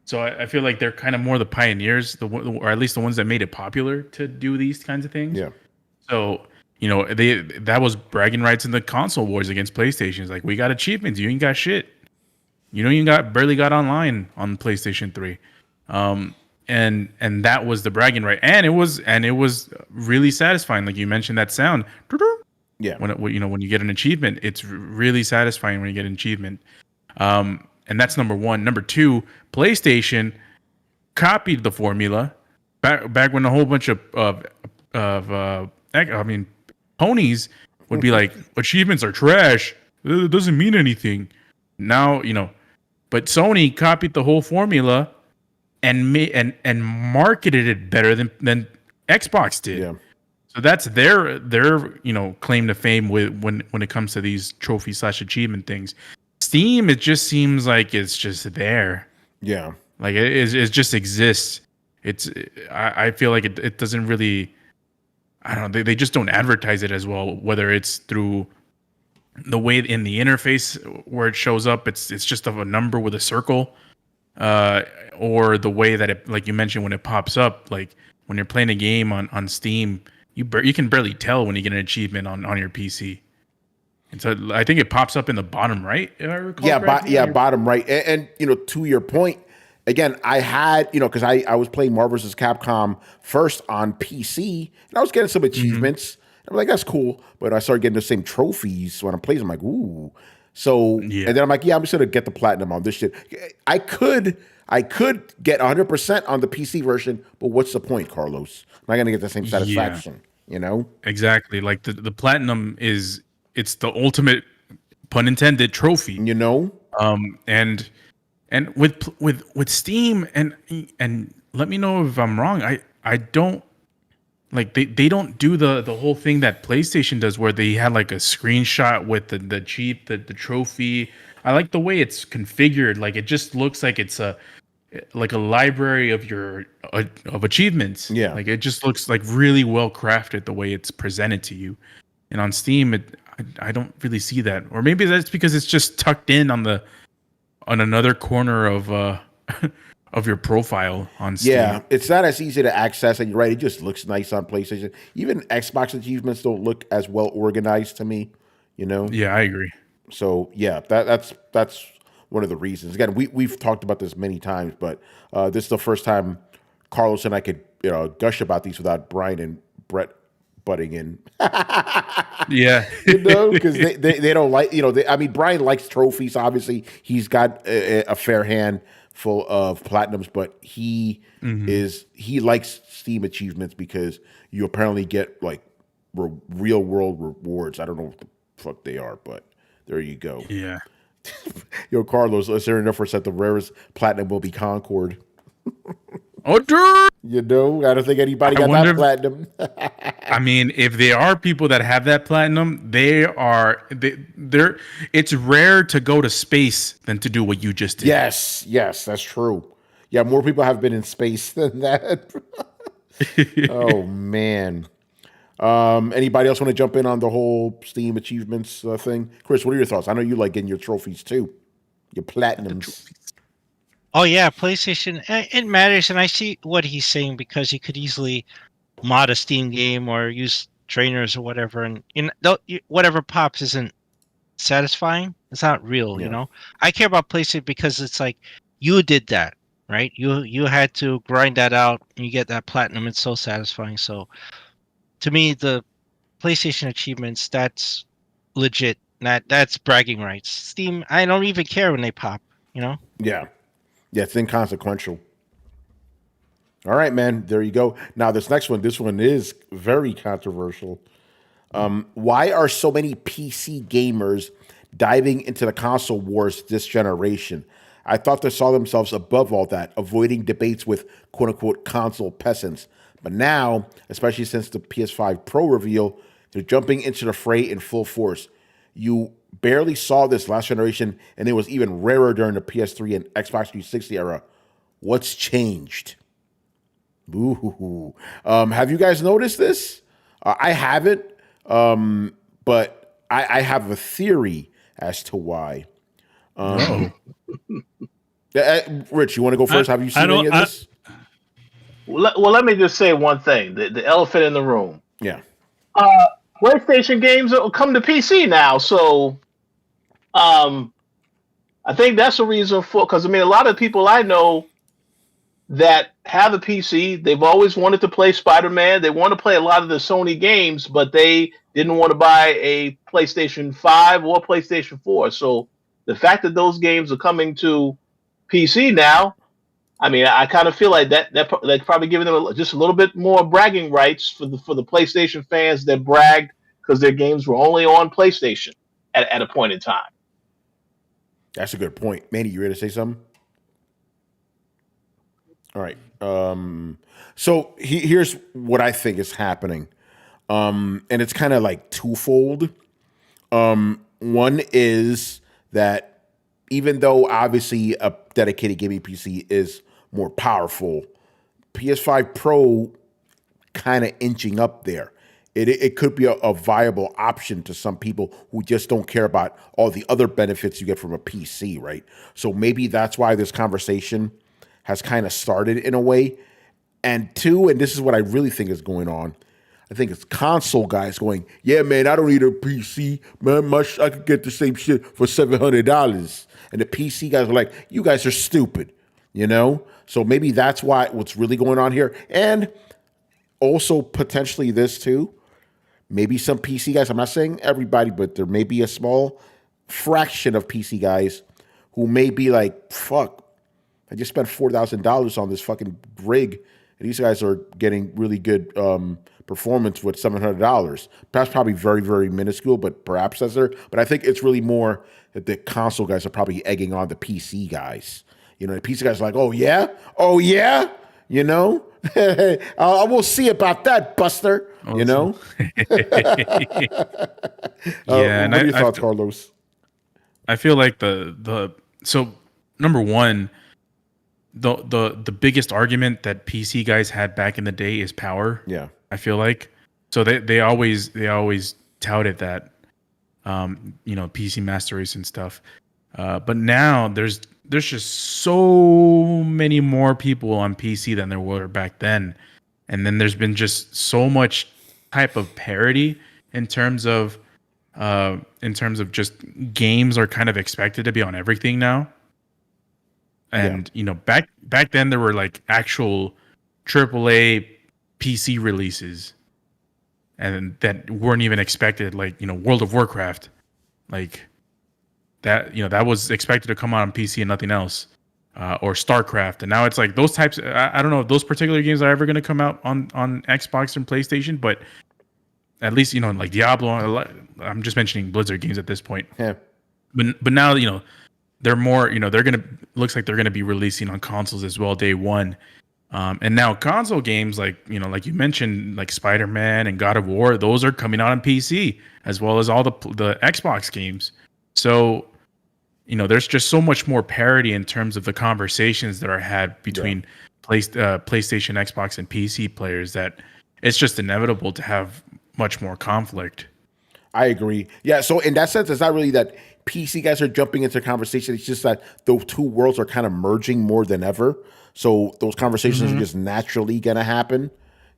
[SPEAKER 4] So I feel like they're kind of more the pioneers, or at least the ones that made it popular to do these kinds of things.
[SPEAKER 1] Yeah.
[SPEAKER 4] So, that was bragging rights in the console wars against PlayStation. It's like, we got achievements. You ain't got shit. You barely got online on PlayStation 3. And that was the bragging right. And it was really satisfying. Like you mentioned that sound.
[SPEAKER 1] Yeah.
[SPEAKER 4] When you get an achievement, it's really satisfying when you get an achievement. And that's number one. Number two, PlayStation copied the formula back when a whole bunch of ponies would be like, achievements are trash. It doesn't mean anything. Now, but Sony copied the whole formula and marketed it better than Xbox did. Yeah. So that's their claim to fame when it comes to these trophy/achievement things. Steam, it just seems like it's just there.
[SPEAKER 1] Yeah.
[SPEAKER 4] Like it just exists. I feel like it doesn't really, I don't know, they just don't advertise it as well, whether it's through the way in the interface where it shows up, it's just a number with a circle, or the way that it, like you mentioned, when it pops up, like when you're playing a game on Steam, you can barely tell when you get an achievement on your PC. And so I think it pops up in the bottom right, if I recall.
[SPEAKER 1] Yeah, bottom right. And to your point, again, I had, because I was playing Marvel vs. Capcom first on PC, and I was getting some achievements. I'm like, that's cool. But I started getting the same trophies when I'm playing. I'm like, ooh. So, yeah. And then I'm like, yeah, I'm just going to get the platinum on this shit. I could get 100% on the PC version, but what's the point, Carlos? I'm not going to get the same satisfaction,
[SPEAKER 4] Exactly. Like the platinum it's the ultimate, pun intended, trophy. And with Steam, and let me know if I'm wrong. I don't Like they don't do the whole thing that PlayStation does, where they had like a screenshot with the cheat, the trophy. I like the way it's configured. Like it just looks like it's a library of your of achievements.
[SPEAKER 1] Yeah.
[SPEAKER 4] Like it just looks like really well crafted the way it's presented to you. And on Steam, I don't really see that. Or maybe that's because it's just tucked in on another corner of of your profile on Steam.
[SPEAKER 1] Yeah, it's not as easy to access, and you're right, it just looks nice on PlayStation. Even Xbox achievements don't look as well organized to me, you know?
[SPEAKER 4] Yeah, I agree.
[SPEAKER 1] So yeah, that's one of the reasons. Again, we've talked about this many times, but this is the first time Carlos and I could gush about these without Brian and Brett butting in.
[SPEAKER 4] Yeah,
[SPEAKER 1] Because they don't like I mean, Brian likes trophies. Obviously, he's got a fair hand full of platinums, but he likes Steam achievements because you apparently get like real world rewards. I don't know what the fuck they are, but there you go.
[SPEAKER 4] Yeah.
[SPEAKER 1] Yo, Carlos, let's hear enough for a set. The rarest platinum will be Concord.
[SPEAKER 4] Oh, dude.
[SPEAKER 1] I don't think anybody got that platinum.
[SPEAKER 4] I mean, if there are people that have that platinum, they're it's rare to go to space than to do what you just did.
[SPEAKER 1] Yes, that's true. Yeah, more people have been in space than that. Oh man. Anybody else want to jump in on the whole Steam achievements thing? Chris, what are your thoughts? I know you like getting your trophies too, your platinums.
[SPEAKER 5] Oh yeah, PlayStation. It matters, and I see what he's saying because you could easily mod a Steam game or use trainers or whatever, and whatever pops isn't satisfying. It's not real, you know. I care about PlayStation because it's like you did that, right? You had to grind that out, and you get that platinum. It's so satisfying. So, to me, the PlayStation achievements, that's legit. That's bragging rights. Steam, I don't even care when they pop, you know.
[SPEAKER 1] Yeah, it's inconsequential. All right, man. There you go. Now, this one is very controversial. Why are so many PC gamers diving into the console wars this generation? I thought they saw themselves above all that, avoiding debates with quote-unquote console peasants. But now, especially since the PS5 Pro reveal, they're jumping into the fray in full force. You barely saw this last generation, and it was even rarer during the PS3 and Xbox 360 era. What's changed? Ooh. Have you guys noticed this? I haven't, but I have a theory as to why. Rich, you want to go first? Have you seen any of this?
[SPEAKER 3] Well, let me just say one thing: the elephant in the room.
[SPEAKER 1] Yeah.
[SPEAKER 3] PlayStation games will come to PC now, so I think that's a reason for. Because I mean, a lot of people I know that have a PC, they've always wanted to play Spider-Man. They want to play a lot of the Sony games, but they didn't want to buy a PlayStation 5 or PlayStation 4. So the fact that those games are coming to PC now, I mean, I kind of feel like that's probably giving them just a little bit more bragging rights for the PlayStation fans that bragged because their games were only on PlayStation at a point in time.
[SPEAKER 1] That's a good point. Manny, you ready to say something? All right. So here's what I think is happening. And it's kind of like twofold. One is that even though obviously a dedicated gaming PC is more powerful, PS5 Pro kind of inching up there. It could be a viable option to some people who just don't care about all the other benefits you get from a PC, right? So maybe that's why this conversation has kind of started in a way. And two, and this is what I really think is going on, I think it's console guys going, yeah, man, I don't need a PC. Man, I could get the same shit for $700. And the PC guys are like, you guys are stupid, you know? So maybe that's what's really going on here. And also potentially this too. Maybe some PC guys, I'm not saying everybody, but there may be a small fraction of PC guys who may be like, fuck, I just spent $4,000 on this fucking rig, and these guys are getting really good performance with $700. That's probably very, very minuscule, but perhaps that's there. But I think it's really more that the console guys are probably egging on the PC guys. You know, the PC guys are like, oh yeah, you know, I will see about that, Buster. You know.
[SPEAKER 4] Yeah.
[SPEAKER 1] What are your thoughts, Carlos?
[SPEAKER 4] I feel like so number one, the biggest argument that PC guys had back in the day is power.
[SPEAKER 1] Yeah.
[SPEAKER 4] I feel like so they always touted that, PC Master Race and stuff. But now there's just so many more people on PC than there were back then, and then there's been just so much type of parity in terms of just games are kind of expected to be on everything now. And back then there were like actual AAA PC releases, and that weren't even expected, like World of Warcraft, like that that was expected to come out on PC and nothing else, or StarCraft. And now it's like those types. I don't know if those particular games are ever going to come out on Xbox and PlayStation, but at least like Diablo. I'm just mentioning Blizzard games at this point.
[SPEAKER 1] Yeah.
[SPEAKER 4] But now they're more looks like they're gonna be releasing on consoles as well day one. And now console games like like you mentioned, like Spider-Man and God of War, those are coming out on PC as well as all the Xbox games. So there's just so much more parity in terms of the conversations that are had between PlayStation, Xbox, and PC players that it's just inevitable to have much more conflict.
[SPEAKER 1] I agree. Yeah. So in that sense, it's not really that PC guys are jumping into conversation. It's just that the two worlds are kind of merging more than ever. So those conversations are just naturally going to happen,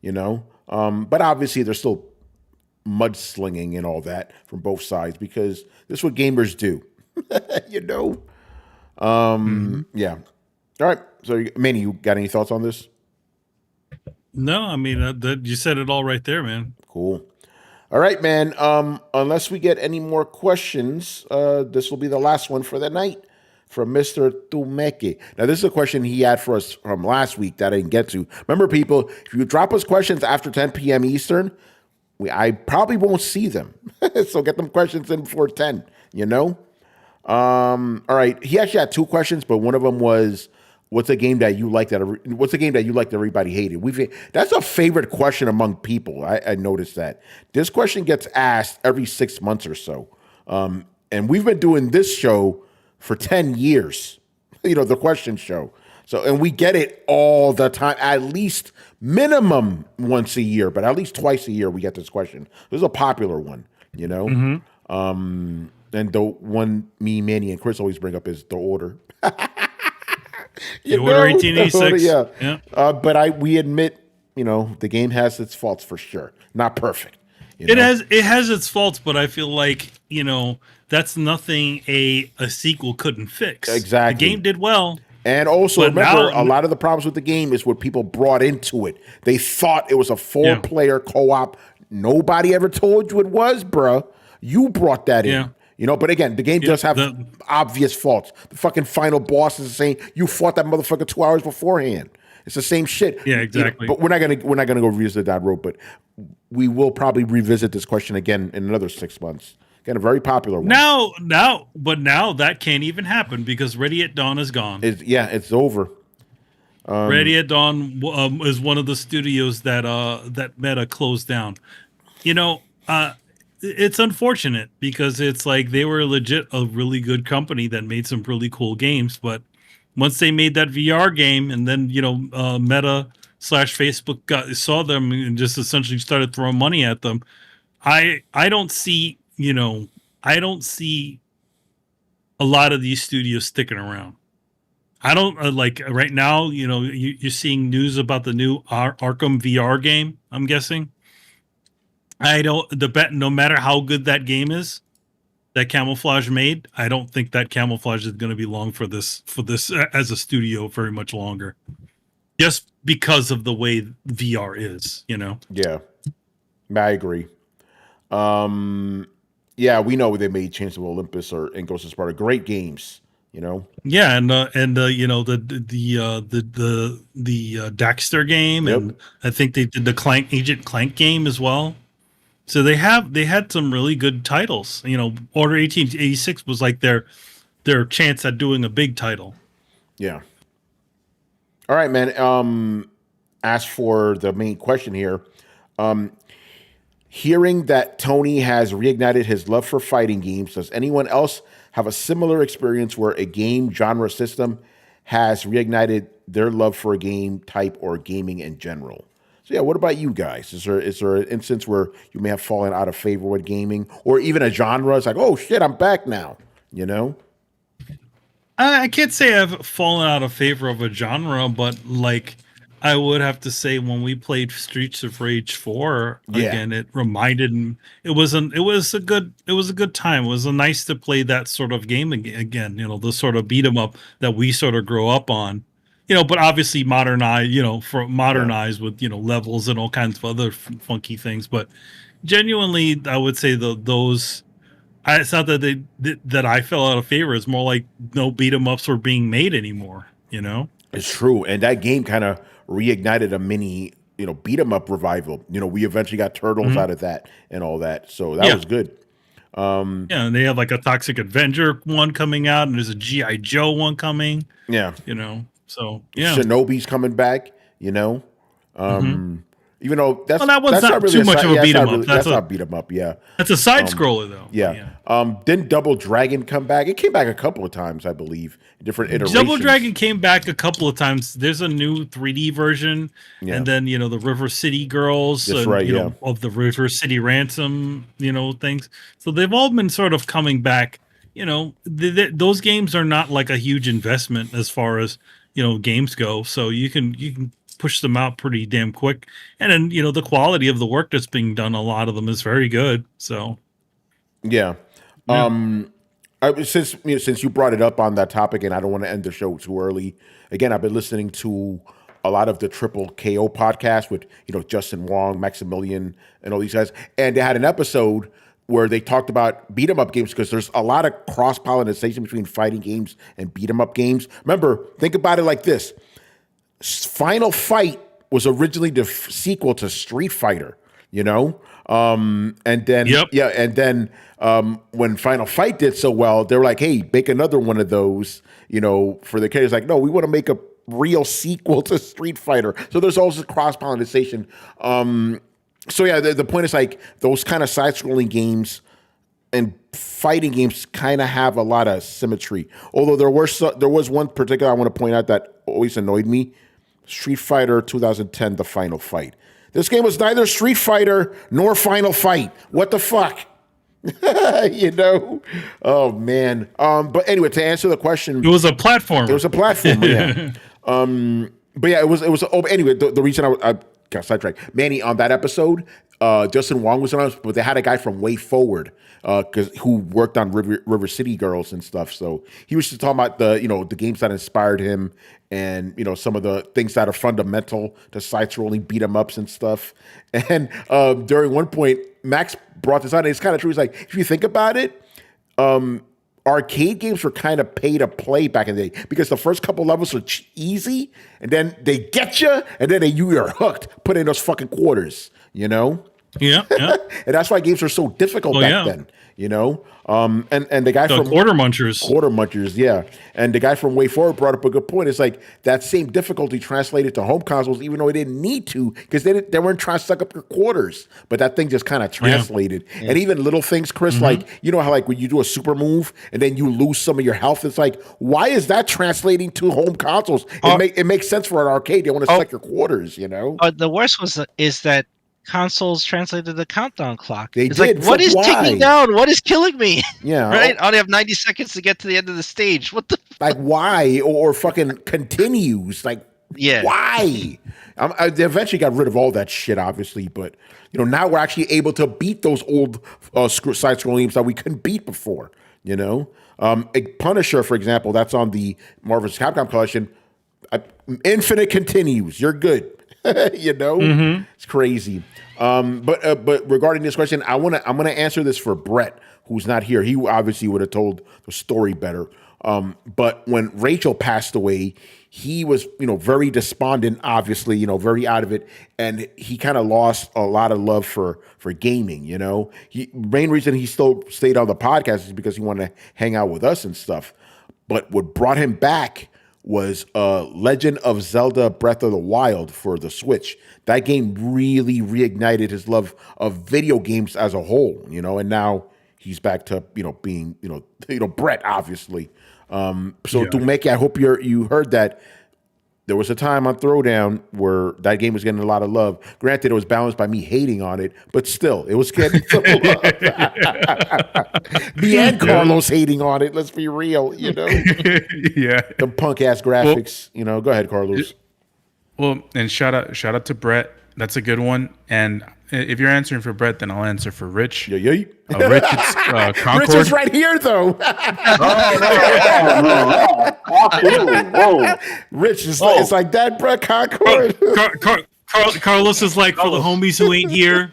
[SPEAKER 1] But obviously, there's still mudslinging and all that from both sides because this is what gamers do, Yeah. All right. So, Manny, you got any thoughts on this?
[SPEAKER 2] No, I mean, you said it all right there, man.
[SPEAKER 1] Cool. All right, man. Unless we get any more questions, this will be the last one for the night from Mr. Tumeke. Now, this is a question he had for us from last week that I didn't get to. Remember, people, if you drop us questions after 10 p.m. Eastern, I probably won't see them. So get them questions in before 10, All right. He actually had two questions, but one of them was, what's a game that you like that everybody hated? That's a favorite question among people. I noticed that. This question gets asked every 6 months or so. And we've been doing this show for 10 years, the question show. So, and we get it all the time, at least minimum once a year, but at least twice a year we get this question. This is a popular one, And the one me, Manny, and Chris always bring up is the order.
[SPEAKER 2] The Order 1886.
[SPEAKER 1] Yeah. But we admit, the game has its faults for sure. Not perfect.
[SPEAKER 2] It has its faults, but I feel like, that's nothing a sequel couldn't fix.
[SPEAKER 1] Exactly.
[SPEAKER 2] The game did well.
[SPEAKER 1] And also, remember, a lot of the problems with the game is what people brought into it. They thought it was a 4-player co-op. Nobody ever told you it was, bruh. You brought that in. But again, the game does have obvious faults. The fucking final boss is the same. You fought that motherfucker 2 hours beforehand. It's the same shit.
[SPEAKER 2] Yeah, exactly.
[SPEAKER 1] But we're not gonna go revisit that road. But we will probably revisit this question again in another 6 months. Again, a very popular one.
[SPEAKER 2] Now that can't even happen because Ready at Dawn is gone.
[SPEAKER 1] It's over.
[SPEAKER 2] Ready at Dawn is one of the studios that Meta closed down. It's unfortunate because it's like they were legit a really good company that made some really cool games, but once they made that VR game and then Meta / Facebook saw them and just essentially started throwing money at them, I don't see a lot of these studios sticking around. I don't like right now. You're seeing news about the new Arkham VR game. I'm guessing. No matter how good that game is, that Camouflage made, I don't think that Camouflage is going to be long for this as a studio very much longer, just because of the way VR is.
[SPEAKER 1] Yeah, I agree. Yeah, we know they made Chains of Olympus and Ghost of Sparta, great games.
[SPEAKER 2] Yeah, and the Daxter game, and I think they did the Agent Clank game as well. So they had some really good titles. Order 1886 was like their chance at doing a big title.
[SPEAKER 1] Yeah. All right, man. asked for the main question here. Hearing that Tony has reignited his love for fighting games, does anyone else have a similar experience where a game genre system has reignited their love for a game type or gaming in general? So yeah, what about you guys? Is there an instance where you may have fallen out of favor with gaming, or even a genre? It's like, oh shit, I'm back now. You know?
[SPEAKER 2] I can't say I've fallen out of favor of a genre, but like I would have to say when we played Streets of Rage 4 again, it reminded me it was a good time. It was nice to play that sort of game again, you know, the sort of beat 'em up that we sort of grew up on. You know, but obviously modernized with, you know, levels and all kinds of other funky things, but genuinely I would say it's not that that I fell out of favor. It's more like no beat 'em ups were being made anymore, you know?
[SPEAKER 1] It's true. And that game kind of reignited a mini, you know, beat 'em up revival. You know, we eventually got Turtles out of that and all that. So that was good.
[SPEAKER 2] And they have like a Toxic Avenger one coming out, and there's a G.I. Joe one coming.
[SPEAKER 1] Yeah.
[SPEAKER 2] You know, so yeah.
[SPEAKER 1] Shinobi's coming back, you know. Even though that's
[SPEAKER 2] not
[SPEAKER 1] really
[SPEAKER 2] too much of a beat 'em up.
[SPEAKER 1] That's not beat 'em up, yeah.
[SPEAKER 2] That's a side scroller though.
[SPEAKER 1] Yeah. Didn't Double Dragon come back? It came back a couple of times, I believe, in different iterations.
[SPEAKER 2] Double Dragon came back a couple of times. There's a new 3D version, and then you know the River City Girls,
[SPEAKER 1] that's right,
[SPEAKER 2] you know, of the River City Ransom, you know, things. So they've all been sort of coming back. You know, those games are not like a huge investment as far as, you know, games go. So you can push them out pretty damn quick, and then, you know, the quality of the work that's being done, a lot of them is very good. So
[SPEAKER 1] yeah. Since you brought it up on that topic, and I don't want to end the show too early, again, I've been listening to a lot of the Triple KO podcast with, you know, Justin Wong, Maximilian, and all these guys, and they had an episode where they talked about beat 'em up games, because there's a lot of cross pollination between fighting games and beat 'em up games. Remember, think about it like this: Final Fight was originally the sequel to Street Fighter, you know? And then when Final Fight did so well, they were like, hey, make another one of those, you know, for the kids. Like, no, we want to make a real sequel to Street Fighter. So there's also cross-pollination. So yeah, the point is, like, those kind of side-scrolling games and fighting games kind of have a lot of symmetry. Although there was one particular I want to point out that always annoyed me: Street Fighter 2010, The Final Fight. This game was neither Street Fighter nor Final Fight. What the fuck? You know? Oh, man. But anyway, to answer the question,
[SPEAKER 2] it was a platformer.
[SPEAKER 1] It was a platformer, yeah. But yeah, it was. Anyway, the reason I got sidetracked, Manny, on that episode, Justin Wong was on us, but they had a guy from Way Forward, who worked on River City Girls and stuff. So he was just talking about the games that inspired him, and, you know, some of the things that are fundamental to side-scrolling beat 'em ups and stuff. And during one point, Max brought this on, and it's kind of true. He's like, if you think about it, arcade games were kind of pay to play back in the day, because the first couple levels are easy, and then they get you, and then you're hooked. Put in those fucking quarters, you know?
[SPEAKER 2] Yeah.
[SPEAKER 1] And that's why games were so difficult back then, you know? And the guy from
[SPEAKER 2] Quarter Munchers,
[SPEAKER 1] yeah. And the guy from Way Forward brought up a good point. It's like that same difficulty translated to home consoles, even though they didn't need to, because they weren't trying to suck up your quarters. But that thing just kind of translated. Yeah. And even little things, Chris, like, you know how, like, when you do a super move and then you lose some of your health, it's like, why is that translating to home consoles? It makes sense for an arcade. They want to suck your quarters, you know?
[SPEAKER 5] The worst is that consoles translated the countdown clock.
[SPEAKER 1] It's
[SPEAKER 5] like, what is ticking down? What is killing me?
[SPEAKER 1] Yeah.
[SPEAKER 5] Right? I only have 90 seconds to get to the end of the stage. What the?
[SPEAKER 1] Like, why? Or fucking continues. Like, why? They eventually got rid of all that shit, obviously. But, you know, now we're actually able to beat those old side-scrolling games that we couldn't beat before, you know? Punisher, for example, that's on the Marvel vs. Capcom collection. Infinite continues. You're good. You know, It's crazy. But regarding this question, I'm gonna answer this for Brett, who's not here. He obviously would have told the story better. But when Rachel passed away, he was, you know, very despondent, obviously, you know, very out of it, and he kind of lost a lot of love for gaming. You know, main reason he still stayed on the podcast is because he wanted to hang out with us and stuff. But what brought him back was Legend of Zelda Breath of the Wild for the Switch. That game really reignited his love of video games as a whole, and now he's back to, being, Brett, obviously. So Dumeke, I hope you heard that. There was a time on Throwdown where that game was getting a lot of love. Granted, it was balanced by me hating on it, but still, it was getting some love. Me and Carlos hating on it. Let's be real,
[SPEAKER 4] Yeah.
[SPEAKER 1] The punk ass graphics. Go ahead, Carlos.
[SPEAKER 4] Well, and shout out to Brett. That's a good one. And if you're answering for Brett, then I'll answer for Rich.
[SPEAKER 1] Yeah.
[SPEAKER 4] Rich, it's Concord.
[SPEAKER 1] Rich is right here, though.
[SPEAKER 3] Whoa.
[SPEAKER 1] Rich is it's like that, Brett Concord.
[SPEAKER 2] Carlos is like, for the homies who ain't here.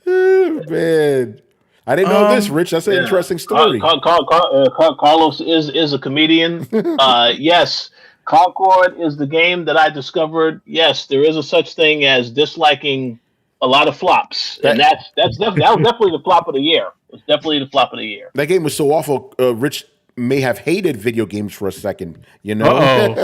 [SPEAKER 1] Oh, man. I didn't know this, Rich. That's an interesting story.
[SPEAKER 3] Carlos is a comedian. Yes. Concord is the game that I discovered. Yes, there is a such thing as disliking a lot of flops, and that was definitely the flop of the year. It's definitely the flop of the year.
[SPEAKER 1] That game was so awful. Rich may have hated video games for a second.
[SPEAKER 3] Oh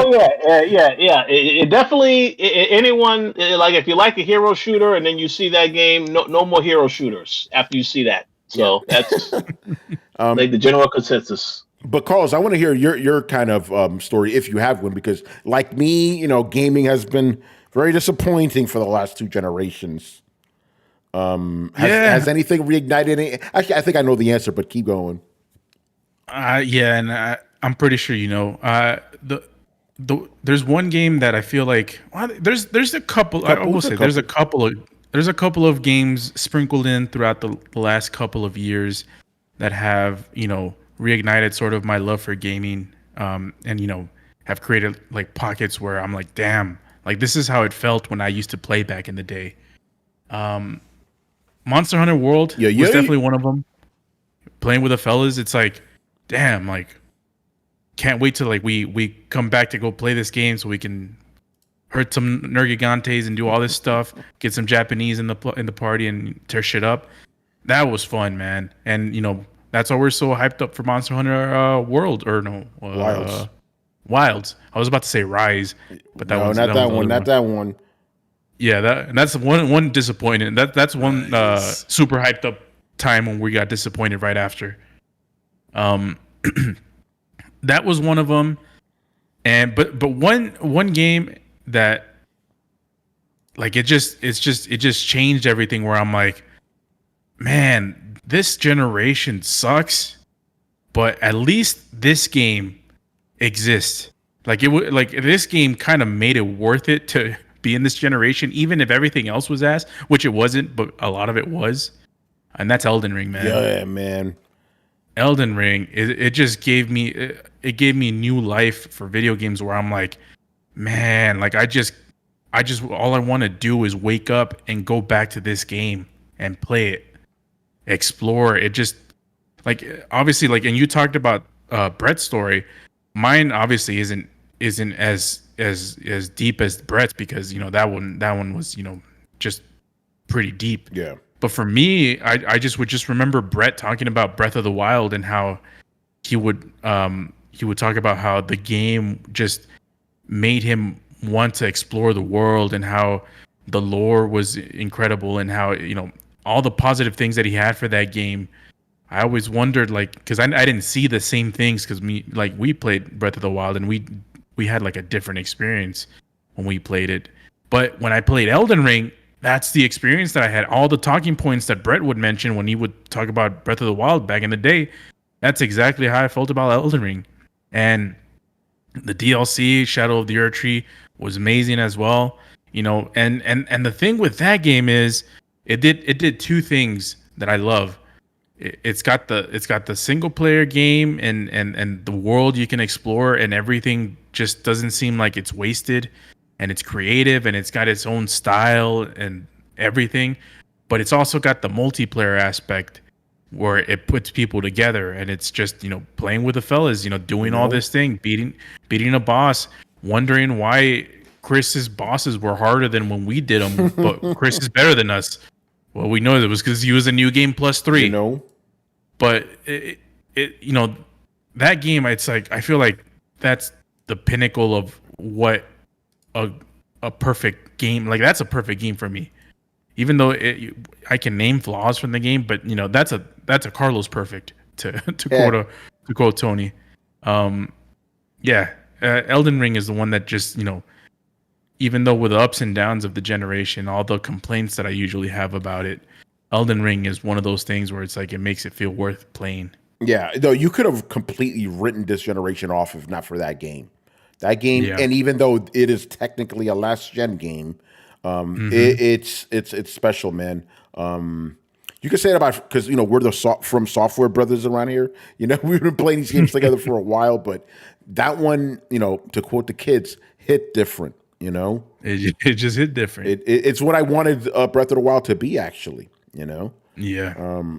[SPEAKER 3] yeah. It definitely. Anyone like if you like a hero shooter and then you see that game, no more hero shooters after you see that. So that's like the general consensus.
[SPEAKER 1] But Carlos, I want to hear your kind of story if you have one, because like me, gaming has been very disappointing for the last 2 generations. Has anything reignited? Actually, I think I know the answer, but keep going.
[SPEAKER 4] And I'm pretty sure there's one game that I feel like there's a couple. I will say there's a couple of games sprinkled in throughout the last couple of years that have reignited sort of my love for gaming, and have created like pockets where I'm like, damn, like this is how it felt when I used to play back in the day. Monster Hunter World was definitely one of them. Playing with the fellas, it's like, damn, like can't wait till like we come back to go play this game so we can hurt some Nergigantes and do all this stuff, get some Japanese in the party and tear shit up. That was fun, man. And that's why we're so hyped up for Monster Hunter World, or no, Wilds. I was about to say Rise, but not
[SPEAKER 1] that one.
[SPEAKER 4] Yeah, that's one disappointing. That's one super hyped up time when we got disappointed right after. That was one of them, and but one game that like it just changed everything. Where I'm like, man, this generation sucks, but at least this game exists. Like this game kind of made it worth it to be in this generation, even if everything else was ass, which it wasn't, but a lot of it was. And that's Elden Ring, man.
[SPEAKER 1] Yeah, man.
[SPEAKER 4] Elden Ring, it just gave me new life for video games where I'm like, man, like I just all I want to do is wake up and go back to this game and play it. Explore it. Just like obviously like, and you talked about Brett's story. Mine obviously isn't as deep as Brett's, because that one was just pretty deep.
[SPEAKER 1] Yeah.
[SPEAKER 4] But for me, I would just remember Brett talking about Breath of the Wild and how he would talk about how the game just made him want to explore the world, and how the lore was incredible, and how all the positive things that he had for that game. I always wondered, like, because I didn't see the same things, because we played Breath of the Wild and we had like a different experience when we played it. But when I played Elden Ring, that's the experience that I had. All the talking points that Brett would mention when he would talk about Breath of the Wild back in the day, that's exactly how I felt about Elden Ring. And the DLC, Shadow of the Erdtree, was amazing as well. And the thing with that game is it did 2 things that I love. It's got the single player game and the world you can explore, and everything just doesn't seem like it's wasted, and it's creative, and it's got its own style and everything. But it's also got the multiplayer aspect where it puts people together, and it's just playing with the fellas, doing all this thing, beating a boss, wondering why Chris's bosses were harder than when we did them, but Chris is better than us. Well, we know it was because he was a New Game +3. But that game, it's like I feel like that's the pinnacle of what a perfect game. Like that's a perfect game for me. Even though I can name flaws from the game, but that's a Carlos perfect to quote Tony. Elden Ring is the one that just even though with the ups and downs of the generation, all the complaints that I usually have about it, Elden Ring is one of those things where it's like it makes it feel worth playing.
[SPEAKER 1] Yeah, though you could have completely written this generation off if not for that game. That game, and even though it is technically a last gen game, it's special, man. You can say it about because we're the From Software brothers around here. We've been playing these games together for a while, but that one, to quote the kids, hit different.
[SPEAKER 4] It just hit different.
[SPEAKER 1] It's what I wanted Breath of the Wild to be, actually.
[SPEAKER 4] Yeah.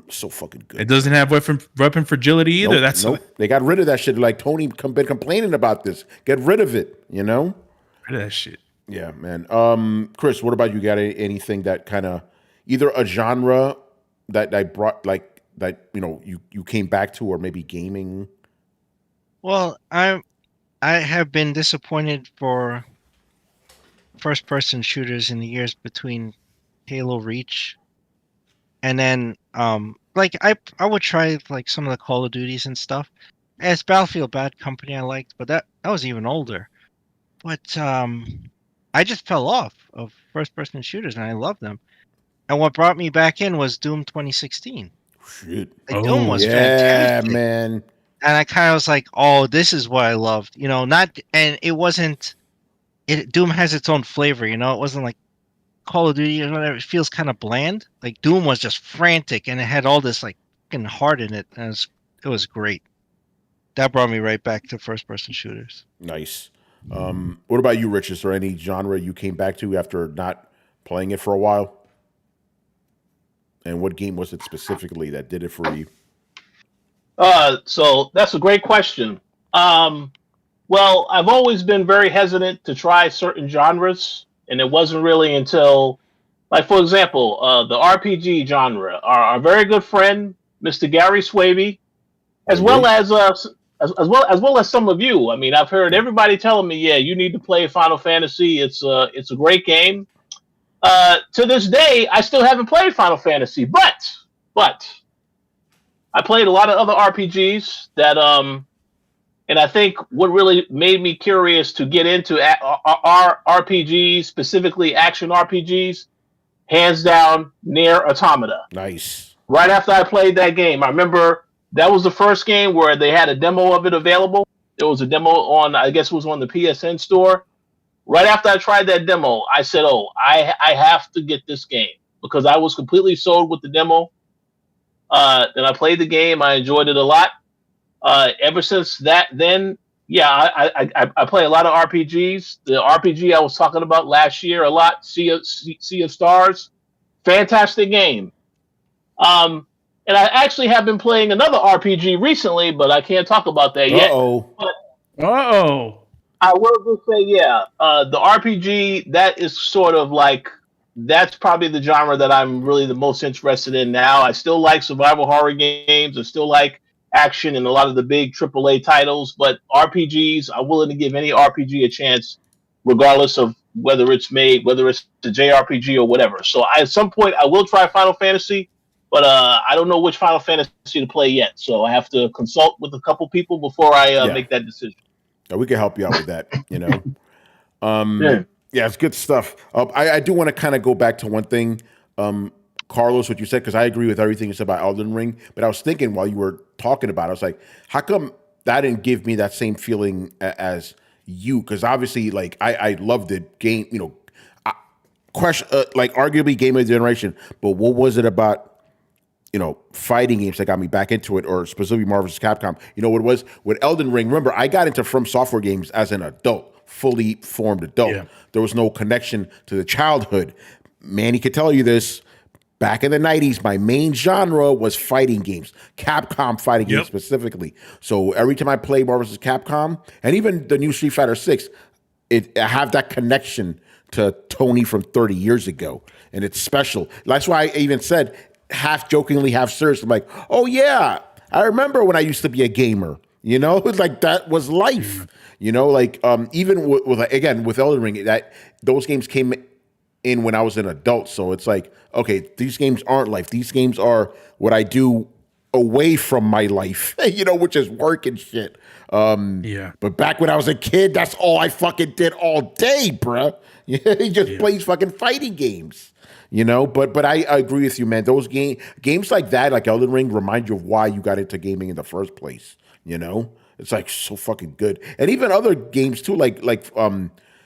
[SPEAKER 1] So fucking good.
[SPEAKER 4] It doesn't have weapon fragility either.
[SPEAKER 1] Nope. They got rid of that shit. Like Tony been complaining about this. Get rid of it.
[SPEAKER 4] Rid of that shit.
[SPEAKER 1] Yeah, man. Chris, what about you? Got anything that kind of either a genre that brought you came back to, or maybe gaming?
[SPEAKER 5] Well, I have been disappointed for first-person shooters in the years between Halo Reach, and then I would try like some of the Call of Duties and stuff. It's Battlefield Bad Company I liked, but that was even older. But I just fell off of first-person shooters, and I love them. And what brought me back in was Doom 2016.
[SPEAKER 1] Shit.
[SPEAKER 5] Doom was fantastic,
[SPEAKER 1] man.
[SPEAKER 5] And I kind of was like, "Oh, this is what I loved." And it wasn't. Doom has its own flavor, it wasn't like Call of Duty or whatever. It feels kind of bland. Like Doom was just frantic, and it had all this like fucking heart in it, and it was great. That brought me right back to first-person shooters.
[SPEAKER 1] Nice. What about you, Rich? Is there any genre you came back to after not playing it for a while? And what game was it specifically that did it for you?
[SPEAKER 3] So that's a great question. Well, I've always been very hesitant to try certain genres, and it wasn't really until, like, for example, the RPG genre. Our very good friend, Mr. Gary Swaby, as well as some of you. I mean, I've heard everybody telling me, "Yeah, you need to play Final Fantasy. It's a great game." To this day, I still haven't played Final Fantasy, but I played a lot of other RPGs that and I think what really made me curious to get into RPGs, specifically action RPGs, hands down, Nier Automata.
[SPEAKER 1] Nice.
[SPEAKER 3] Right after I played that game, I remember that was the first game where they had a demo of it available. It was a demo on, I guess it was on the PSN store. Right after I tried that demo, I said, "Oh, I have to get this game," because I was completely sold with the demo. Then I played the game. I enjoyed it a lot. Ever since that, then, yeah, I play a lot of RPGs. The RPG I was talking about last year a lot, Sea of Stars, fantastic game. And I actually have been playing another RPG recently, but I can't talk about that yet. I will just say, the RPG, that is sort of like, that's probably the genre that I'm really the most interested in now. I still like survival horror games. I still like action and a lot of the big AAA titles, but RPGs, I'm willing to give any RPG a chance, regardless of whether it's a JRPG or whatever. So at some point, I will try Final Fantasy, but I don't know which Final Fantasy to play yet. So I have to consult with a couple people before I make that decision.
[SPEAKER 1] We can help you out with that, Yeah, it's good stuff. I do want to kind of go back to one thing, Carlos, what you said, because I agree with everything you said about Elden Ring. But I was thinking while you were talking about it, I was like, how come that didn't give me that same feeling as you? Because obviously, like, I loved the game, like arguably game of the generation. But what was it about, fighting games that got me back into it, or specifically Marvel vs. Capcom? You know what it was? With Elden Ring, remember, I got into From Software games as an adult, fully formed adult. Yeah. There was no connection to the childhood. Manny could tell you this. Back in the 90s, my main genre was fighting games, Capcom fighting games specifically. So every time I play Marvel vs. Capcom, and even the new Street Fighter 6, I have that connection to Tony from 30 years ago, and it's special. That's why I even said, half jokingly, half serious, I'm like, "Oh yeah, I remember when I used to be a gamer." You know, like that was life. You know, like even with Elden Ring, that those games came in when I was an adult. So it's like, okay, these games aren't life. These games are what I do away from my life, you know, which is work and shit. But back when I was a kid, that's all I fucking did all day, bruh. He just plays fucking fighting games, you know. But I agree with you, man. Those games like that, like Elden Ring, remind you of why you got into gaming in the first place. You know, it's like so fucking good. And even other games too, like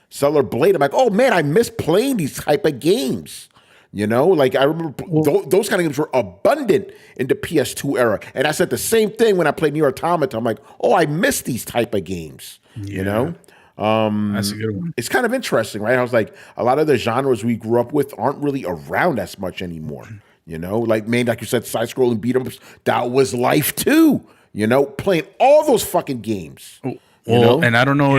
[SPEAKER 1] Stellar Blade. I'm like, oh man, I miss playing these type of games. You know, like I remember those kind of games were abundant in the PS2 era. And I said the same thing when I played Nier Automata. I'm like, oh, I miss these type of games. You know,
[SPEAKER 2] that's a good one.
[SPEAKER 1] It's kind of interesting, right? I was like, a lot of the genres we grew up with aren't really around as much anymore. You know, like man, like you said, side-scrolling beat-em-ups, that was life too. You know, playing all those fucking games.
[SPEAKER 4] Well,
[SPEAKER 1] you know?
[SPEAKER 4] And I don't know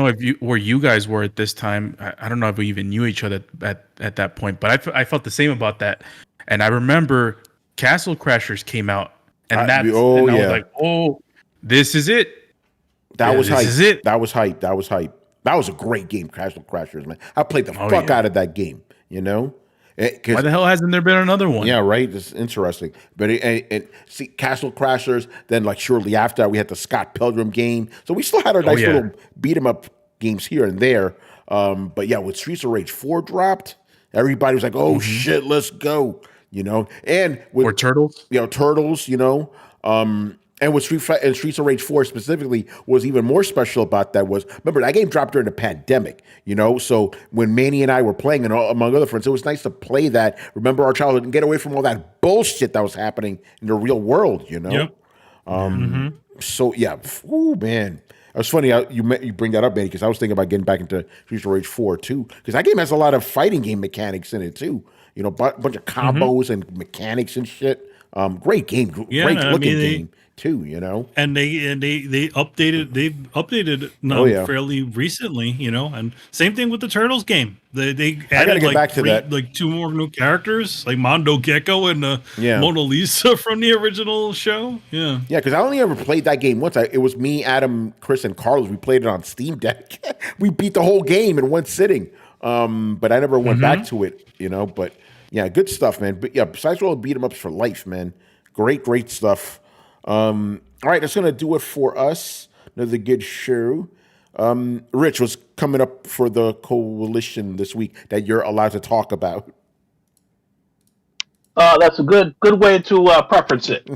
[SPEAKER 4] if you guys were at this time. I don't know if we even knew each other at that point. But I felt the same about that. And I remember Castle Crashers came out, and I was like, oh, this is it.
[SPEAKER 1] That was hype.
[SPEAKER 4] This is it.
[SPEAKER 1] That was hype. That was a great game, Castle Crashers, man. I played the fuck out of that game. You know.
[SPEAKER 4] Why the hell hasn't there been another one?
[SPEAKER 1] Yeah, right. It's interesting. But see, Castle Crashers. Then, like shortly after, we had the Scott Pilgrim game. So we still had our nice little beat 'em up games here and there. But yeah, when Streets of Rage 4 dropped, everybody was like, "Oh shit, let's go!" You know, and with
[SPEAKER 4] Turtles.
[SPEAKER 1] You know, Turtles. You know, and with Streets of Rage 4 specifically was even more special about that was, remember, that game dropped during the pandemic, you know? So when Manny and I were playing, and among other friends, it was nice to play that, remember our childhood, and get away from all that bullshit that was happening in the real world, you know?
[SPEAKER 2] Yep.
[SPEAKER 1] So, yeah. Ooh, man. It was funny you bring that up, Manny, because I was thinking about getting back into Streets of Rage 4, too. Because that game has a lot of fighting game mechanics in it, too. You know, bunch of combos and mechanics and shit. Great game. Great looking game. Too, you know,
[SPEAKER 2] and they've updated fairly recently, you know, and same thing with the Turtles game. They added back to that, like 2 more new characters, like Mondo Gecko and Mona Lisa from the original show. Yeah,
[SPEAKER 1] because I only ever played that game once. It was me, Adam, Chris, and Carlos. We played it on Steam Deck. We beat the whole game in one sitting. But I never went back to it, you know. But yeah, good stuff, man. But yeah, besides all the beat 'em ups for life, man. Great stuff. All right, that's gonna do it for us. Another good show. Rich, what's coming up for the coalition this week that you're allowed to talk about?
[SPEAKER 3] That's a good way to preference it.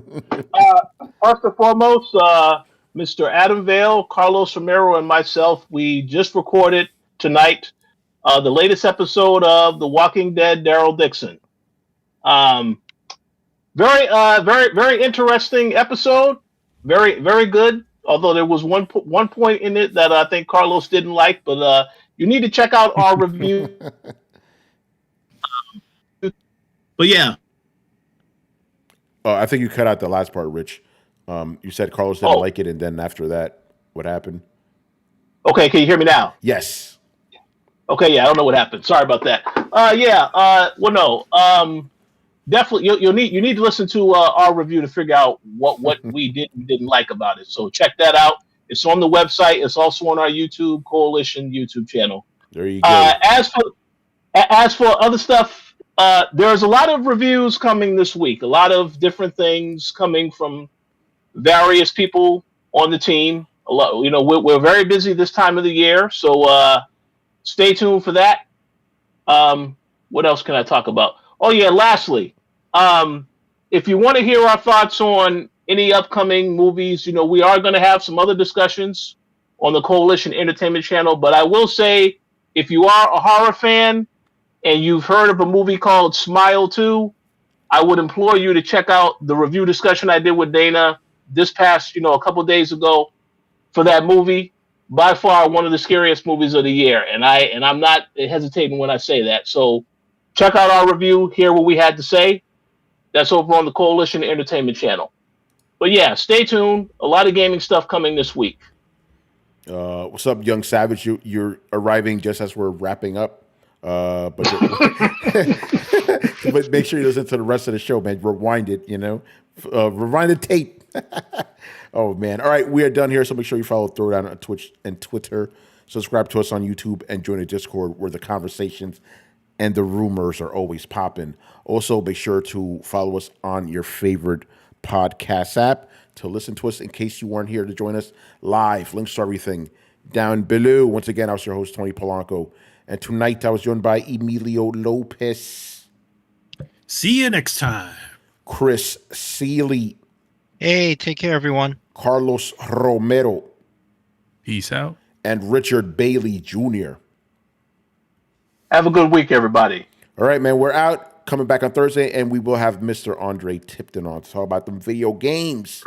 [SPEAKER 3] First and foremost, Mr. Adam Vale, Carlos Romero, and myself, we just recorded tonight the latest episode of The Walking Dead, Daryl Dixon. Very interesting episode. Very good. Although there was one point in it that I think Carlos didn't like, but you need to check out our review. But yeah.
[SPEAKER 1] Oh, I think you cut out the last part, Rich. You said Carlos didn't like it, and then after that, what happened?
[SPEAKER 3] Okay, can you hear me now?
[SPEAKER 1] Yes.
[SPEAKER 3] Okay, yeah, I don't know what happened. Sorry about that. Definitely, you need to listen to our review to figure out what we didn't like about it. So check that out. It's on the website. It's also on our YouTube Coalition YouTube channel.
[SPEAKER 1] There you go.
[SPEAKER 3] As for other stuff, there's a lot of reviews coming this week. A lot of different things coming from various people on the team. A lot, you know, we're very busy this time of the year, so stay tuned for that. What else can I talk about? Oh yeah, lastly, if you want to hear our thoughts on any upcoming movies, you know, we are going to have some other discussions on the Coalition Entertainment channel, but I will say, if you are a horror fan and you've heard of a movie called Smile 2, I would implore you to check out the review discussion I did with Dana this past, a couple of days ago for that movie. By far one of the scariest movies of the year, and I'm not hesitating when I say that. So check out our review, hear what we had to say. That's over on the Coalition Entertainment channel. But yeah, stay tuned. A lot of gaming stuff coming this week.
[SPEAKER 1] What's up, Young Savage? You're arriving just as we're wrapping up. But make sure you listen to the rest of the show, man. Rewind it, rewind the tape. Oh, man. All right, we are done here, so make sure you follow Throwdown on Twitch and Twitter. Subscribe to us on YouTube and join the Discord where the conversations and the rumors are always popping. Also, make sure to follow us on your favorite podcast app to listen to us in case you weren't here to join us live. Links to everything down below. Once again, I was your host, Tony Polanco. And tonight I was joined by Emilio Lopez.
[SPEAKER 2] See you next time.
[SPEAKER 1] Chris Seeley.
[SPEAKER 5] Hey, take care, everyone.
[SPEAKER 1] Carlos Romero.
[SPEAKER 4] Peace out.
[SPEAKER 1] And Richard Bailey Jr.
[SPEAKER 3] Have a good week, everybody.
[SPEAKER 1] All right, man. We're out. Coming back on Thursday, and we will have Mr. Andre Tipton on to talk about them video games.